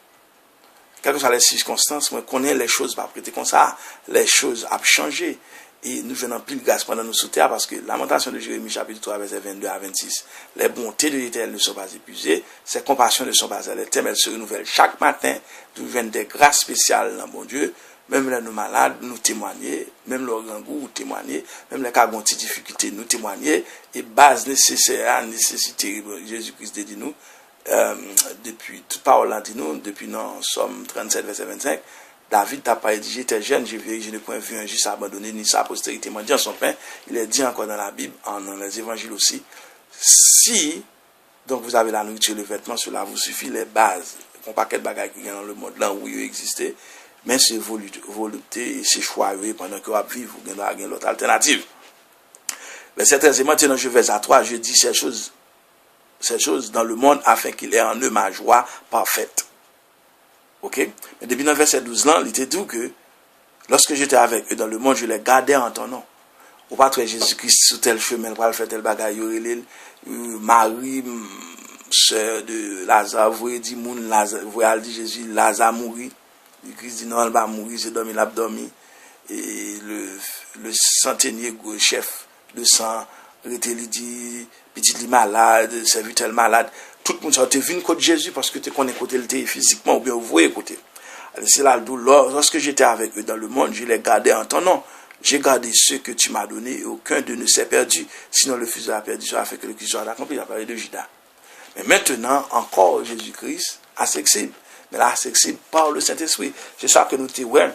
Speaker 1: Quelles que soient les circonstances, moi, connais les choses pas prêter comme ça, les choses ont changé. Et nous venons pile grâce pendant nos sous-terres parce que lamentation de Jérémie chapitre 3 verset 22 à 26. Les bontés de l'Éternel ne sont pas épuisées, ses compassions ne sont pas à l'éternel, elles se renouvellent chaque matin. Nous venons des grâces spéciales dans mon Dieu. Même les nous malades, nous témoigner, même les organgou, nous témoigner, même les cas de difficultés, nous témoigner. Et base nécessaire, nécessité, Jésus-Christ dit nous, depuis toute parole dit nous, depuis dans Somme 37 verset 25. David n'a pas dit, j'étais jeune, je n'ai point vu un juste abandonné, ni sa postérité mendiant son pain. Il est dit encore dans la Bible, dans les évangiles aussi. Si, donc vous avez la nourriture, le vêtement, cela vous suffit, les bases. Un paquet de bagages qui sont dans le monde là où il existe, mais c'est volonté et c'est choix pendant que vous vivez, vous avez l'autre alternative. Mais c'est très maintenant, je vais à toi, je dis ces choses dans le monde afin qu'il ait en eux ma joie parfaite. Ok? Mais depuis le verset 12 là, il était dit que lorsque j'étais avec eux dans le monde, je les gardais en ton nom. Ou pas trouver Jésus-Christ sous tel chemin, pour faire tel bagaille, Marie, sœur de Lazare, vous dit, vous avez dit Jésus, Lazare mourit. Le Christ dit non, il va mourir, c'est dormi, il a dormi. Et le centenier chef de sang, il dit, petit malade, serviteur malade. Tout le monde s'est venu contre Jésus parce que tu connais côté le physiquement ou bien vous voyez côté. C'est là d'où lorsque j'étais avec eux dans le monde, je les gardais en ton nom. J'ai gardé ceux que tu m'as donnés et aucun d'eux ne s'est perdu. Sinon le fils de la perdition a fait que le Christ soit accompli. Il a parlé de Judas. Mais maintenant, encore Jésus-Christ, accessible. Mais là, accessible par le Saint-Esprit. C'est ça que nous te ouais.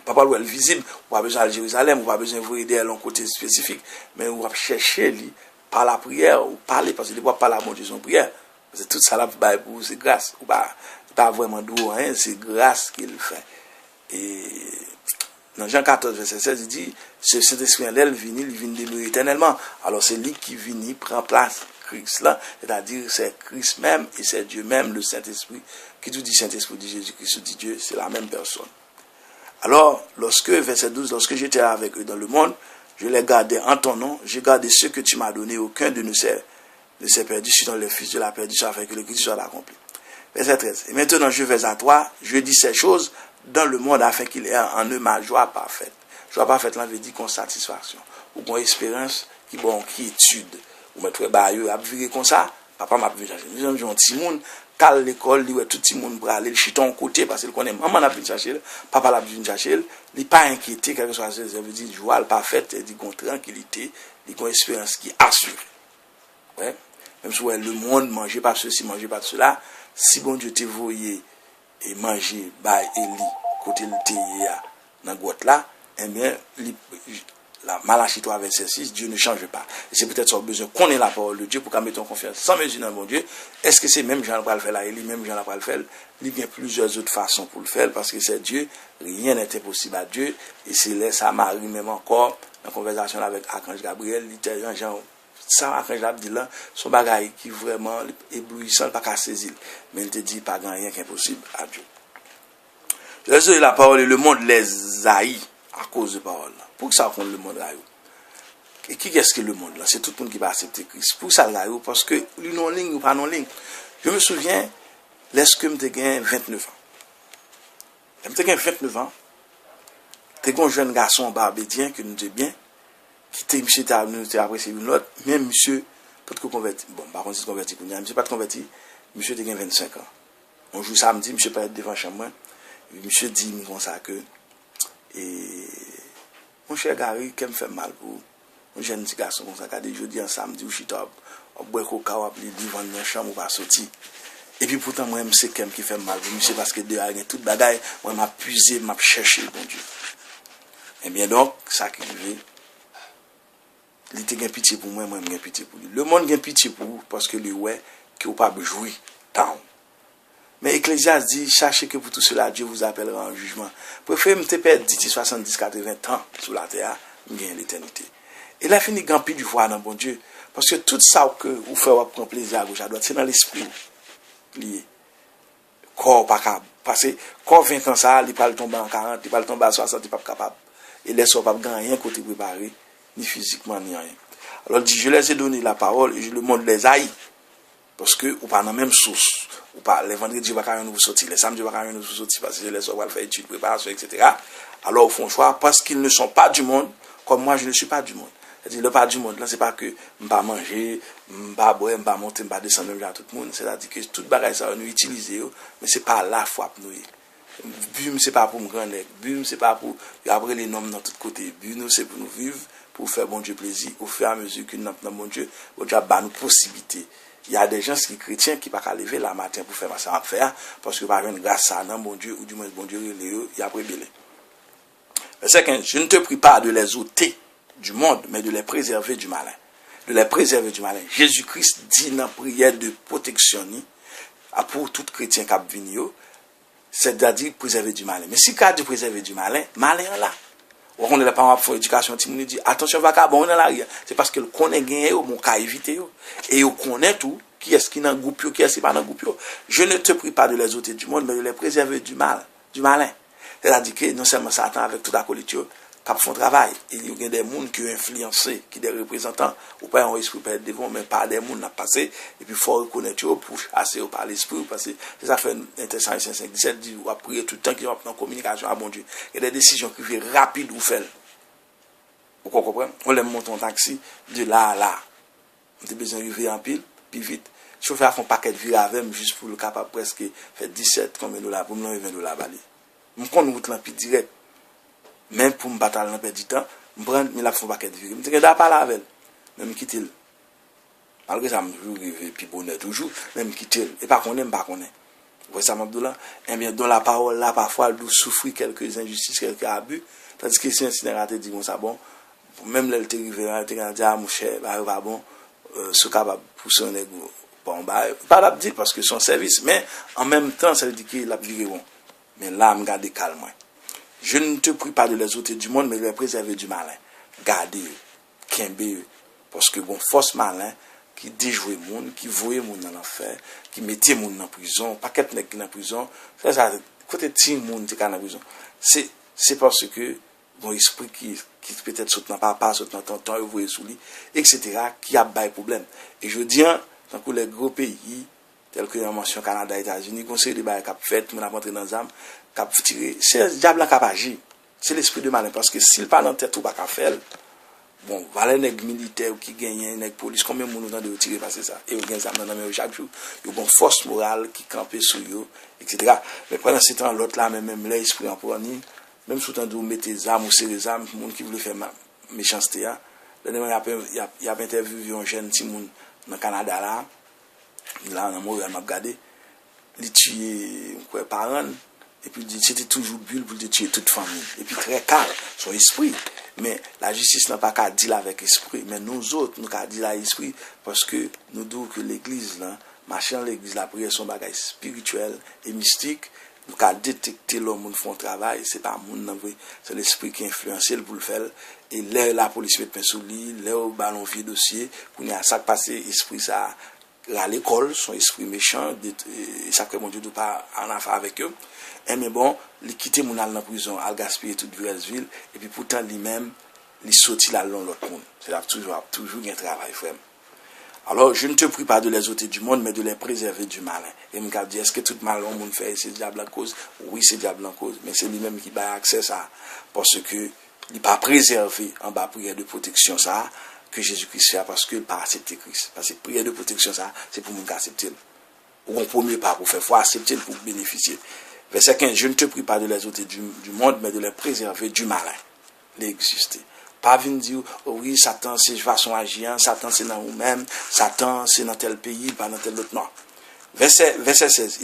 Speaker 1: Pas le visible, ou pas besoin de Jérusalem, ou pas besoin de voir aider à un côté spécifique. Mais on va chercher lui par la prière, ou parler, parce qu'il ne voit pas la Dieu son prière. Parce que tout ça là, pour c'est grâce. Ou pas vraiment d'où rien, c'est grâce qu'il fait. Et dans Jean 14, verset 16, il dit, ce Saint-Esprit en elle, il vient demeurer éternellement. Alors c'est lui qui vient, prend place. Christ là, c'est-à-dire c'est Christ même et c'est Dieu même, le Saint-Esprit. Qui tout dit Saint-Esprit, dit Jésus-Christ, dit Dieu, c'est la même personne. Alors, verset 12, lorsque j'étais avec eux dans le monde, je les gardais en ton nom, j'ai gardé ceux que tu m'as donnés, aucun de nous s'est perdu, si dans le Fils de la perdition, afin que le Christ soit accompli. Verset 13, et maintenant je vais à toi, je dis ces choses dans le monde, afin qu'il ait en eux ma joie parfaite. Joie parfaite, là, veut dire qu'on satisfaction, ou qu'on espérance, qui étude. Ou mettre bailleux à vivre comme ça, papa m'a vu chercher. Nous avons un petit monde, cal l'école, lui tout le monde pour aller le chiton côté parce qu'il connaît maman l'a vu chercher, papa l'a vu chercher, il pas inquiété quelque chose, ça veut dire joie parfaite, il dit tranquillité, il a une espérance qui assure. Ouais. Même si le monde mangeait pas ceci, mangeait pas cela, si bon Dieu te voyait et manger bah et lit côté le thé dans grotte là, eh bien la Malachie 3, verset 6, Dieu ne change pas. Et c'est peut-être son besoin qu'on ait la parole de Dieu pour qu'on mette en confiance sans mesure dans mon Dieu. Est-ce que c'est même Jean va le faire là, et lui même Jean va le faire? Il y a plusieurs autres façons pour le faire parce que c'est Dieu. Rien n'est impossible à Dieu. Et c'est là, ça m'arrive même encore en conversation avec Archange Gabriel. Jean, ça, Archange Gabriel dit là, son bagage qui est vraiment éblouissant, pas qu'à saisir. Mais il te dit pas rien qui est impossible à Dieu. Je laisse la parole et le monde les haït à cause de parole. Pour que ça compte le monde là. Et qui est-ce que le monde là? C'est tout le monde qui va accepter Christ. Pour ça là, parce que lui non ligne ou pas non ligne. Je me souviens, lorsque je gagné 29 ans. Je gagné 29 ans. J'étais un jeune garçon barbédien que nous disons bien, qui était monsieur nous apprécié une autre, même monsieur peut que converti. Bon, par contre, il se converti, monsieur pas converti, monsieur était 25 ans. On joue samedi, monsieur pas être devant chez moi. Monsieur dit comme ça que mon cher Gary, qui me fait mal pour un jeune petit garçon comme ça, quand je dis un samedi ou chita, on boit coca ou appeler devant dans la chambre ou pas sortir. Et puis pourtant, moi, c'est quelqu'un qui fait mal pour monsieur parce que dehors, il y a toute bagaille, moi, m'a puisé, m'a cherché, bon Dieu. Et bien donc, ça qui arrive, il était gain pitié pour moi, moi, gain pitié pour lui. Le monde gain pitié pour vous parce que lui, ouais, qui n'a pas jouir tant. Mais Ecclésiaste dit, sachez que pour tout cela, Dieu vous appellera en jugement. Préférez me perdre 10, 70, 80 ans sur la terre, gagner l'éternité. Et là, fini grand pile du foi dans bon Dieu. Parce que tout ça que vous faites prendre plaisir à gauche à droite, c'est dans l'esprit lié. Corps pas capable. Parce que corps 20 ans, ça, il pas le tomber en 40, il pas le tomber à 60, il pas capable. Et les soeurs pas gagner rien côté préparé, ni physiquement, ni rien. Alors, il dit, je les ai donné la parole et je le monde les haït. Parce que, ou pas dans la même source. Ou pas, les vendredis, va carrément nous sortir, les samedis, va carrément nous sortir, parce que les soeurs vont faire études, préparation, etc. Alors, ils font choix, parce qu'ils ne sont pas du monde, comme moi, je ne suis pas du monde. C'est-à-dire, le pas du monde, là, c'est pas que, je ne vais pas manger, je ne vais pas boire, je ne vais pas monter, je ne vais pas descendre, même à tout le monde. C'est-à-dire que tout le bagage, ça va nous utiliser, mais ce n'est pas la foi pour nous. But, c'est pas pour me grandir. But, c'est pas pour, après les noms dans tous côtés. But, c'est pour nous vivre, pour faire bon Dieu plaisir, au fur et à mesure que nous avons bon Dieu, a nos possibilités. Il y a des gens qui sont chrétiens qui ne peuvent pas lever la matin pour faire ça à faire, parce que par exemple, grâce à non, bon Dieu, ou du moins bon Dieu, il y a prébélé. Verset 15, je ne te prie pas de les ôter du monde, mais de les préserver du malin. De les préserver du malin. Jésus-Christ dit dans la prière de protection, pour tout chrétien qui a venu, c'est-à-dire préserver du malin. Mais si il a dit préserver du malin, malin là. On est là par rapport à l'éducation, on dit attention, va bon, on est là. C'est parce que le connaît gagné, mon cas éviter. Et on connaît tout, qui est-ce qui est dans le groupe, qui est-ce qui n'est pas dans le groupe. Je ne te prie pas de les ôter du monde, mais de les préserver du mal, du malin. C'est-à-dire que non seulement Satan avec toute la collective, qui font travail. Il y a des gens qui ont influencé, qui sont des représentants, ou pas un esprit peut être devant, mais pas des gens qui ont passé, et puis il faut reconnaître pour chasser par l'esprit, parce que ça fait intéressant, 517 dit, ou après tout le temps qu'ils ont en communication à bon Dieu. Il y a des décisions qui viennent rapides ou faites. Vous comprenez? On les monte en taxi, de là à là. On a besoin d'arriver en pile, puis vite. Le chauffeur a fait un paquet de vie avec, juste pour le capable presque faire 17, combien de dollars, pour me donner 20 $. Je me compte route lampi direct. Même pour me battre dans le du temps, je prends, mais là, il faut un paquet de vie. Je ne pas la avec. Même quitter. Malgré ça, je rêve, puis bonheur toujours, même quitter, et pas qu'on aime, pas qu'on aime. Vous voyez ça, Mabdoula? Eh bien, dans la parole, là, parfois, elle souffrir quelques injustices, quelques abus, tandis que si un cinérateur dit, bon, ça, bon, même là, elle t'est arrivé, elle t'est dit, ah, mon cher, bah, bon, ce capable pour son égo, bon, bah, pas la dire parce que son service, mais en même temps, ça veut dire qu'il a viré bon. Mais là, me garde calme. Je ne te prie pas de les ôter du monde, mais de les préserver du malin. Gardez-eux, kembe-eux, parce que bon, force malin, qui déjouait monde, qui voyait monde dans l'enfer, qui mettait monde en prison, pas qu'être nèg qui en prison, ça, côté ti monde qui en prison. C'est parce que, bon, esprit qui peut-être saute dans papa, saute dans tonton, vous voyez sous lui, etc., qui a des problèmes. Et je dis, tant que les gros pays, tels que la mention Canada, États-Unis, conseil de bail cap fait, on a rentré dans l'âme, cap tiré, c'est le diable qui a agi. C'est l'esprit de malin, parce que s'il parle dans tête ou pas qu'à faire, bon, voilà les militaires qui gagnent, les police, combien de monde de tirer passer ça? Et vous gagnez ça dans le chaque jour. Il y a une force morale qui campe sur eux, etc. Mais pendant ce temps, l'autre là, même l'esprit en poignée, même sous temps de mettre des armes ou serrer les armes, le monde qui voulait faire méchanceté, il y a interviewé un jeune petit monde dans le Canada là, on a mort, il m'a regardé, il tué quoi parents, et puis c'était toujours bulle pour tuer toute famille. Et puis très calme, son esprit. Mais la justice n'a pas qu'à dire avec esprit, mais nous autres, nous qu'à dire avec esprit, parce que nous disons que l'église, là, machin, l'église, la prière, son bagage spirituel et mystique, nous qu'à détecter l'homme qui font travail, c'est pas monde, c'est l'esprit qui influence pour le faire. Et là, la police met sous lui, là, au ballon vieux dossier, pour y a ça passé, esprit ça, à l'école, son esprit méchant, et ça que mon Dieu ne pas en affaire avec eux. Et mais bon, il quitte mon dans la prison, il gaspille toute ville, et puis pourtant lui-même, il sortit là dans l'autre monde. C'est toujours un travail, frère. Alors, je ne te prie pas de les ôter du monde, mais de les préserver du malin. Et me dit, est-ce que tout mal au monde fait, c'est diable en cause? Oui, c'est diable en cause, mais c'est lui-même qui a accès à ça, parce que il n'est pas préservé en bas prière de protection, ça, que Jésus-Christ fait, parce qu'il n'a pas accepté Christ. Parce que prière de protection, ça, c'est pour nous accepter. Ou un premier pas pour faire, faut accepter pour bénéficier. Verset 15, je ne te prie pas de les ôter du monde, mais de les préserver du malin. L'exister. Pas venir dire, oh oui, Satan, c'est façon agir, Satan, c'est dans vous-même, Satan, c'est dans tel pays, pas dans tel autre. Non. Verset 16,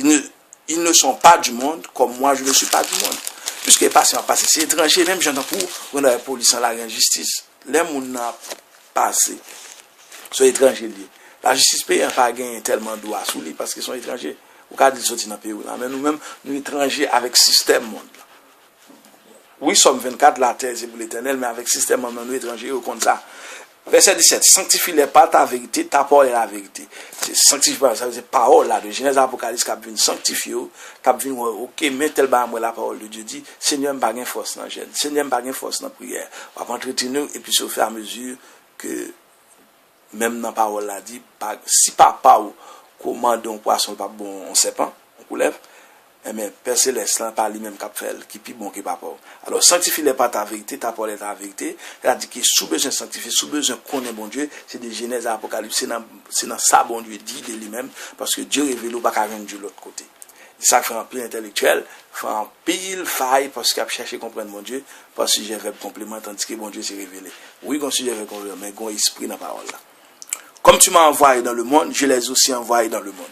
Speaker 1: ils ne sont pas du monde, comme moi, je ne suis pas du monde. Puisque passé, c'est étranger, même j'entends pour, on a la police en la justice. Les gens n'ont passé, sont étrangers. La justice pays n'a pas gagné tellement de droits sous lui, parce qu'ils sont étrangers. Ou quand ils sortent dans le pays, mais nous-mêmes, nous étrangers avec système monde. Oui, sommes 24, la terre c'est pour l'éternel, mais avec système monde, nous étrangers, au compte ça. Verset 17, sanctifie-les pas ta vérité, ta parole est la vérité. C'est sanctifie pas, ça veut dire parole là, de Genèse Apocalypse, qui vient sanctifier, qui vient, ok, mais tel bas, moi, la parole de Dieu dit, Seigneur, pas gain force dans la gêne, Seigneur, pas gain force dans la prière. On va entretenir, et puis, au fur et à mesure que, même dans la parole là, dit, si papa ou, commande un poisson, pas bon, on sait pas, on coulève, mais Père Céleste, là, par lui-même, qui est bon, qui n'est pas pauvre. Alors, sanctifie-les pas ta vérité, ta parole est ta vérité. C'est-à-dire que sous besoin de sanctifier, sous besoin de connaître bon Dieu, c'est des Genèse à Apocalypse, c'est dans ça, bon Dieu dit de lui-même, parce que Dieu révèle pas qu'à venir de l'autre côté. C'est ça fait un pile intellectuel, fait un pile faille, parce qu'il a cherché à comprendre mon Dieu, parce que j'ai fait complément, tandis que bon Dieu s'est révélé. Oui, qu'on sujet fait complément, mais qu'on esprit dans la parole là. Comme tu m'as envoyé dans le monde, je les aussi envoyé dans le monde.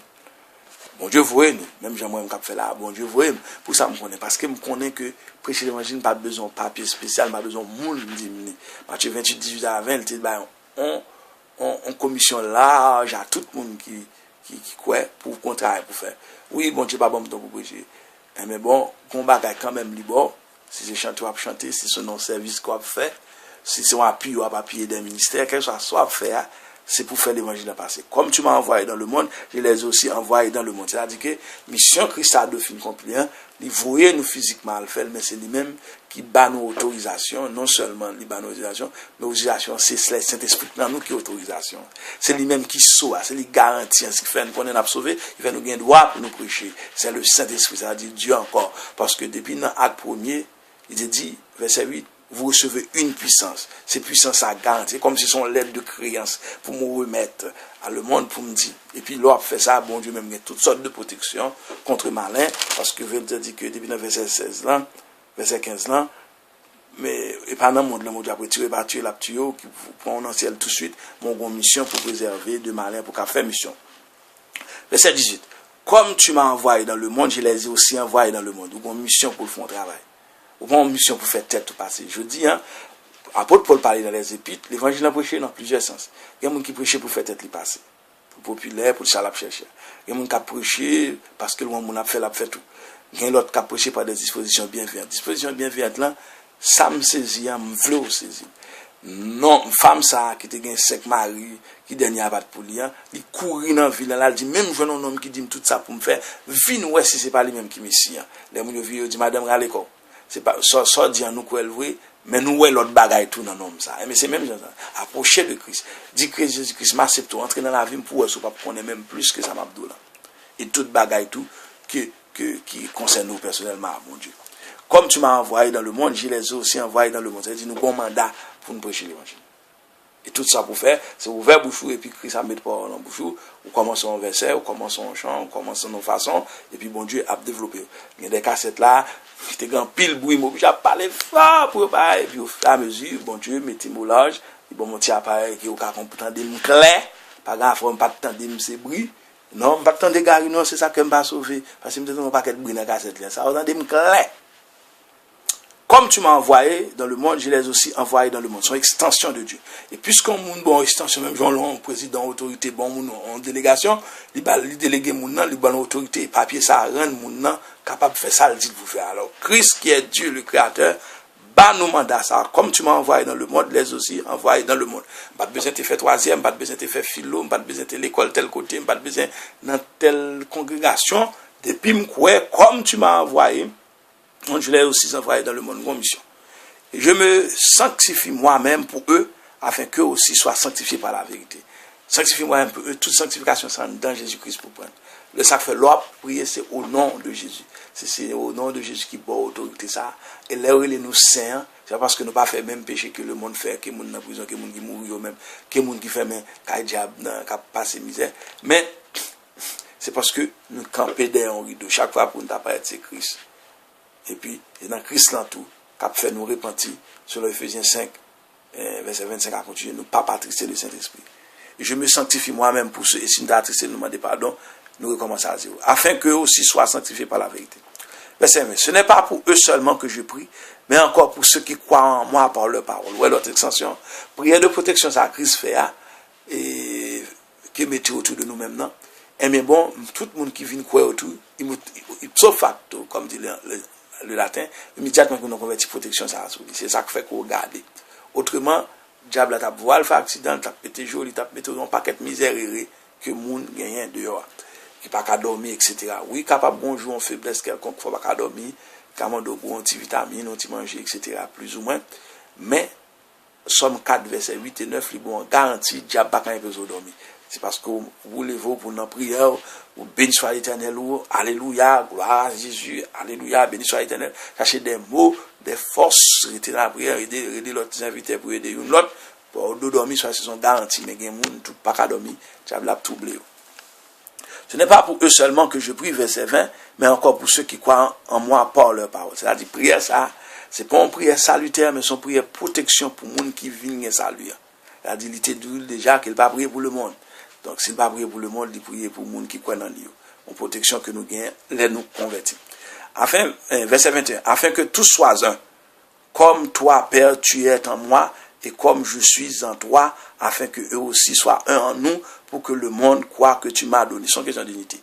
Speaker 1: Bon Dieu voyez nous, même Jean-Moi qui fait là, bon Dieu voyez pour ça me connaît parce que me connaît que prêcher l'évangile pas besoin de papier spécial, pas besoin de monde diminuer. Matthieu 28 18 à 20, il dit on commission large à tout le monde qui croit pour contraire pour faire. Oui, bon Dieu pas bon pour prêcher. Mais bon, combat quand même libre, si c'est chanter ou chanter, si c'est non service qu'on fait, si c'est un appui ou un papier d'un ministère, quelque chose soit faire. C'est pour faire l'évangile à passer. Comme tu m'as envoyé dans le monde, je les ai aussi envoyés dans le monde. C'est-à-dire que mission Christ a de fin accompli. Il voyait nous physiquement le faire, mais c'est lui-même qui bat nos autorisations. Non seulement il bat nos autorisations, mais l'autorisation, c'est le Saint-Esprit dans nous qui autorisation. C'est lui-même qui sauve, c'est lui garantit ce qui fait nous connaître, sauver, il fait nous gagner droit pour nous prêcher. C'est le Saint-Esprit, c'est-à-dire Dieu encore. Parce que depuis l'acte premier, il dit, verset 8, vous recevez une puissance. Cette puissance a garanti, comme si son lettre de créance pour me remettre à le monde, pour me dire. Et puis, l'homme fait ça, bon Dieu, même, il y a toutes sortes de protections contre malin, parce que je veux dire que depuis le verset 16 là, verset 15 là, mais et pendant le monde, le monde a retiré, va tuer la tuyau, qui prend en ciel tout de suite, mon mission pour préserver de malin pour qu'à faire mission. Verset 18. Comme tu m'as envoyé dans le monde, je les ai aussi envoyés dans le monde. Ou une mission pour le faire travail. Ou une mission pour faire tête tout passer. Je dis, apôtre Paul parlait dans les épîtres, l'évangile a prêché dans plusieurs sens. Il y a des gens qui prêchent pour faire tête passer. Pour populaire, pour le chalap chercher. Il y a des gens qui prêchent parce que le monde a fait tout. Il y a d'autres qui prêchent par des dispositions bienveillantes. Dispositions bienveillantes là, ça me saisit, me veut saisir. Non, femme ça qui te gagne 5 mari qui dernier abat pour lui, il courir dans ville là, il dit même jeune homme qui dit tout ça pour me faire, vinn ouais si c'est pas lui même qui messie. Les moun yo vi dit madame rale ko. C'est pas ça dit nous quoi vrai, mais nous ouais l'autre bagaille tout dans homme ça. Mais c'est même ça. Approcher de Christ. Dit que Jésus-Christ m'accepte entrer dans la vie pour pas connaître même plus que ça m'abdou là. Et toute bagaille tout qui concerne nous personnellement, mon Dieu. Comme tu m'as envoyé dans le monde, je les ai aussi envoyés dans le monde. C'est-à-dire, nous avons un mandat pour nous prêcher l'évangile. Et tout ça pour faire, c'est ouvert bouchou, et puis Christ a mis parole dans bouchou, ou commençons un verset, ou commençons un chant, ou commençons nos façons, et puis bon Dieu a développé. Il y a des cassettes là, qui étaient grand pile bruit, mais j'ai parlé fort pour parler, et puis au fur et à mesure, bon Dieu, mettez moulage, et bon, mon petit appareil qui est au cas qu'on peut entendre clair, pas grave, faut pas entendre ces bruits. Non, pas attendre gars, non, c'est ça que je vais sauver, parce que je ne pas qu'être bruit dans la cassette là, ça va entendre clair. Comme tu m'as envoyé dans le monde, je les ai aussi envoyés dans le monde. C'est une extension de Dieu. Et puisqu'on monde bon extension, même Jean-Laurent, président, autorité, bon monde en délégation, il délégué mon nom, il bonne autorité, papier, ça rend mon nom capable de faire ça, il dit de vous faire. Alors, Christ qui est Dieu, le Créateur, bat nos mandats ça. Comme tu m'as envoyé dans le monde, les aussi envoyés dans le monde. Pas de besoin de faire troisième, pas de besoin de faire philo, pas de besoin de l'école tel côté, pas de besoin dans telle congrégation. Depuis m'koué, comme tu m'as envoyé, je l'ai aussi envoyé dans le monde, mon mission. Et je me sanctifie moi-même pour eux, afin qu'eux aussi soient sanctifiés par la vérité. Sanctifie moi-même pour eux, toute sanctification, c'est dans Jésus-Christ pour prendre. Le sac fait l'ordre, prier, c'est au nom de Jésus. C'est au nom de Jésus qui porte autorité ça. Et là où il est nous saints, c'est parce que nous pas fait même péché que le monde fait, que le monde dans prison, que le monde qui mourit même, que le monde qui fait même, qui diable, qui passe misère. Mais, c'est parce que nous campons derrière un rideau. Chaque fois pour nous apparaître, c'est Christ. Et puis, c'est dans Christ là tout, qui a fait nous repentir, sur Ephésiens 5, verset 25 à continuer, nous pas patrisser le Saint-Esprit. Et je me sanctifie moi-même pour ceux, et si nous attrisser, nous demander pardon, nous recommençons à zéro, afin qu'eux aussi soient sanctifiés par la vérité. Verset 20, ce n'est pas pour eux seulement que je prie, mais encore pour ceux qui croient en moi par leur parole. Ouais, l'autre extension, prière de protection, ça Christ fait, et qui mettez autour de nous-mêmes, non? Et mais bon, tout le monde qui vient croire autour, il sauf facto, comme dit le latin, immédiatement qu'on a converti protection, ça a sauvé. C'est ça qui fait qu'on regarde. Autrement, diable a voile, le fait accident, t'a pété joli, t'a pété un paquet de misère que monde gagne dehors, qui pas qu'à dormir, etc. Oui, capable bonjour en faiblesse quelconque, faut pas qu'à dormir, capable de boire un petit vitamine, un petit manger, etc. plus ou moins. Mais, Somme 4, verset 8 et 9, il bon garantie, diable pas quand il peut dormir. C'est parce que vous voulez-vous pour notre prière, ou béni soit l'Éternel, ou alléluia, gloire à Jésus, alléluia, béni soit l'Éternel. Cherchez des mots, des forces, rester dans la prière, aider l'autre invité pour aider une l'autre, pour dormir, soit ce sont garantis, mais il y a des gens tout pas qu'à dormir, diable l'a tout oublié. Ce n'est pas pour eux seulement que je prie, verset 20, mais encore pour ceux qui croient en moi par leur parole. C'est-à-dire, prière ça, c'est pas une prière salutaire, mais c'est une prière protection pour les gens qui viennent saluer. C'est-à-dire, il était dit déjà qu'il ne va pas prier pour le monde. Donc, s'il ne va pas prier pour le monde, il prie pour les gens qui croient en Dieu. Une protection que nous gagnons, les nous convertis. Enfin, verset 21, afin que tous soient un, comme toi, Père, tu es en moi, et comme je suis en toi, afin que eux aussi soient un en nous, pour que le monde croit que tu m'as donné. C'est une question d'unité.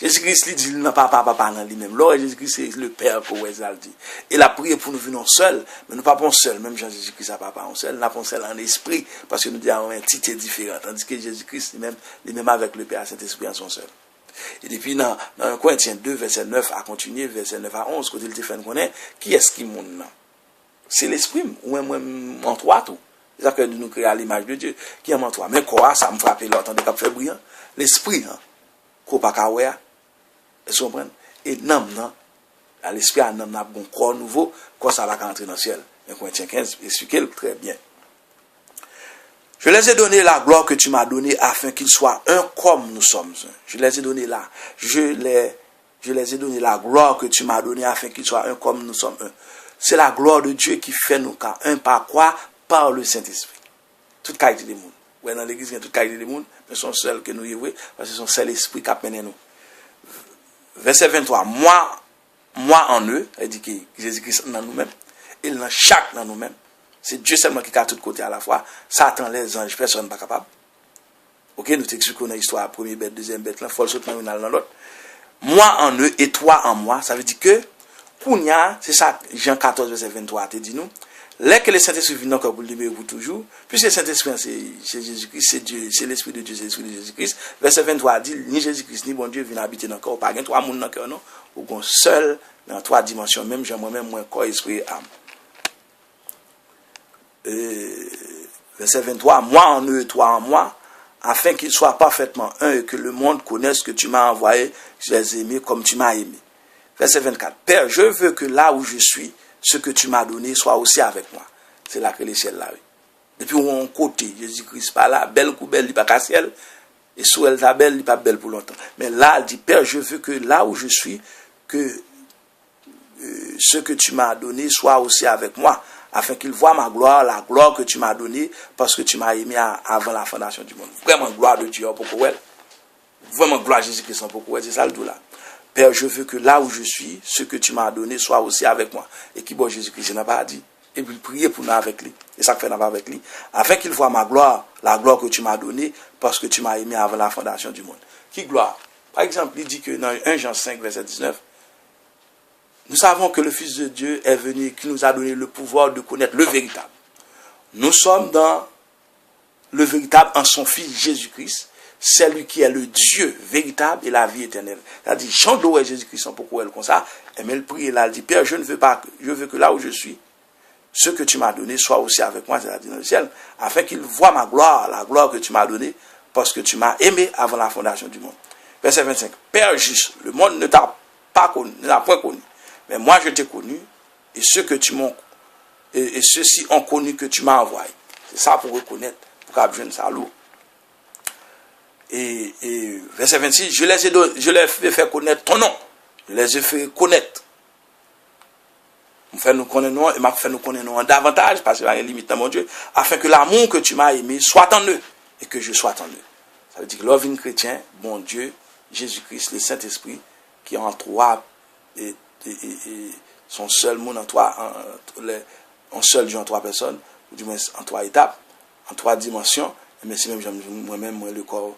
Speaker 1: Jésus-Christ lui dit, il n'a pas papa dans lui-même. Là, Jésus-Christ, c'est le Père pour Wesal dit. Il a prié pour nous venir seul, mais nous pas pour seul. Même Jésus-Christ n'a pas en seul, nous pas seul en esprit, parce que nous avons une entité différente. Tandis que Jésus-Christ, lui-même avec le Père, Saint-Esprit en son seul. Et depuis, dans 1 Corinthiens 2, verset 9 à continuer, verset 9 à 11, quand il te fait connaître, qui est-ce qui monte là? C'est l'esprit, ou même en toi, tout. C'est-à-dire que nous créons à l'image de Dieu, qui est en toi. Mais quoi, ça me frappe l'autre, de cap fait brillant. L'esprit, qu'on pas qu'à ouais. Vous comprenez? Et non, l'esprit a un corps nouveau, quand ça va entrer dans le ciel. Mais Corinthiens 15, expliquez-le très bien. Je les ai donné la gloire que tu m'as donnée afin qu'ils soient un comme nous sommes un. Je les ai donné là. Je les ai donné la gloire que tu m'as donnée afin qu'ils soient un comme nous sommes un. c'est la gloire de Dieu qui fait nous un par quoi? Par le Saint-Esprit. Toute qualité de monde. Ouais, dans l'église, il y a toute qualité de monde, mais sont seuls que nous y voyons, parce que c'est seul esprit qui a mené nous. Verset 23, moi en eux, il dit que Jésus-Christ dans nous-mêmes, il dans chaque dans nous-mêmes. C'est Dieu seulement qui a tout côté à la fois. Satan, les anges, personne n'est pas capable. Ok, nous t'expliquons dans l'histoire, première bête, deuxième bête, là, faut le sauter dans l'autre. Moi en eux et toi en moi, ça veut dire que, c'est ça, Jean 14, verset 23, te dit nous, là que le Saint-Esprit vient encore pour le libérer pour toujours, puisque le Saint-Esprit, c'est Jésus-Christ, c'est Dieu, c'est l'Esprit de Dieu, c'est l'Esprit de Jésus-Christ. Verset 23 dit, ni Jésus-Christ, ni bon Dieu viennent habiter dans le corps, pas trois mondes dans le cœur, non, ou qu'on seul, dans trois dimensions, même moi-même, moi, corps, esprit, âme. Verset 23, moi en eux et toi en moi, afin qu'ils soient parfaitement un et que le monde connaisse que tu m'as envoyé, je les ai aimés comme tu m'as aimé. Verset 24, Père, je veux que là où je suis, ce que tu m'as donné soit aussi avec moi. C'est là que les ciels là. Et puis on côté, Jésus-Christ pas là, belle ou belle, il pas qu'à ciel, et sous elle ta belle, il pas belle pour longtemps. Mais là, il dit, Père, je veux que là où je suis, que ce que tu m'as donné soit aussi avec moi, afin qu'il voie ma gloire, la gloire que tu m'as donnée, parce que tu m'as aimé avant la fondation du monde. Vraiment gloire de Dieu, pourquoi? Vraiment gloire à Jésus-Christ, pourquoi? C'est ça le tout là. Père, je veux que là où je suis, ce que tu m'as donné soit aussi avec moi. Et qui bon Jésus-Christ, n'a pas dit. Et puis prier pour nous avec lui. Et ça fait nous avec lui. Afin qu'il voie ma gloire, la gloire que tu m'as donnée, parce que tu m'as aimé avant la fondation du monde. Qui gloire? Par exemple, il dit que dans 1 Jean 5, verset 19, nous savons que le Fils de Dieu est venu et qui nous a donné le pouvoir de connaître le véritable. Nous sommes dans le véritable en son Fils Jésus-Christ. C'est lui qui est le Dieu véritable et la vie éternelle. Elle dit, Jean d'où Jésus-Christ, pourquoi elle comme ça? Et elle prie et elle dit, Père, je veux que là où je suis, ce que tu m'as donné soit aussi avec moi, c'est-à-dire dans le ciel, afin qu'il voie ma gloire, la gloire que tu m'as donnée, parce que tu m'as aimé avant la fondation du monde. Verset 25, Père juste, le monde ne t'a pas connu, ne t'a point connu, mais moi je t'ai connu, et et ceux-ci ont connu que tu m'as envoyé. C'est ça pour reconnaître, pour qu'à besoin de ça l'eau. Et verset 26, je les ai fait connaître ton nom. Je les ai fait connaître. Je fais nous connaître et m'a fait nous connaître davantage, parce qu'il y a une limite dans mon Dieu, afin que l'amour que tu m'as aimé soit en eux et que je sois en eux. Ça veut dire que l'œuvre chrétien, bon Dieu, Jésus-Christ, le Saint-Esprit, qui est en trois, et son seul monde en trois, en seul Dieu en trois personnes, ou du moins en trois étapes, en trois dimensions, mais c'est même moi-même, moi le corps,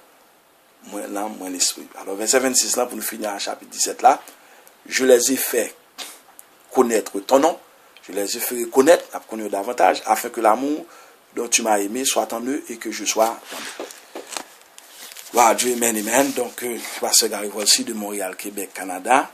Speaker 1: moi l'âme, moi l'esprit. Alors verset 26 là, pour nous finir à chapitre 17 là, je les ai fait connaître ton nom, je les ai fait connaître, à connaître davantage, afin que l'amour dont tu m'as aimé soit en eux et que je sois en eux. Voilà, Dieu, amen, amen. Donc, pasteur Gary Volsi de Montréal, Québec, Canada,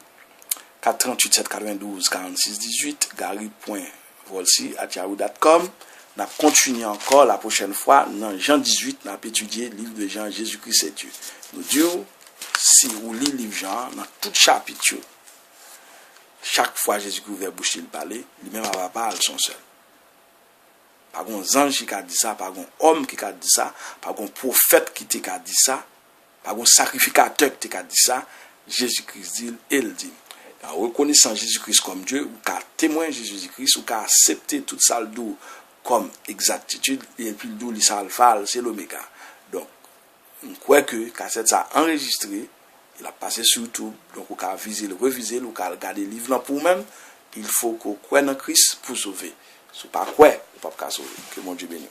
Speaker 1: 438 792 46 18, gary.volsi@yahoo.com. On a continué encore la prochaine fois dans Jean 18, on a étudié le livre de Jean, Jésus-Christ c'est Dieu. Nous disons, si vous lisez le livre Jean, dans tout chapitre, chaque fois Jésus-Christ ouvert bouche, il parlait, lui-même va parler son seul. Pas un ange qui a dit ça, pas un homme qui a dit ça, pas un prophète qui a dit ça, pas un sacrificateur qui a dit ça. Jésus-Christ dit, il dit. En reconnaissant Jésus-Christ comme Dieu, ou qu'à témoigner Jésus-Christ, ou qu'à accepter toute ça le doux comme exactitude, et puis le doux, c'est l'oméga. Donc, on croit que cassette ça enregistré, il a passé sur YouTube, donc on peut viser, le reviser, on peut regarder le livre pour même. Il faut qu'on croie en Christ pour sauver. Si pas quoi, on ne peut pas sauver. Que mon Dieu bénisse.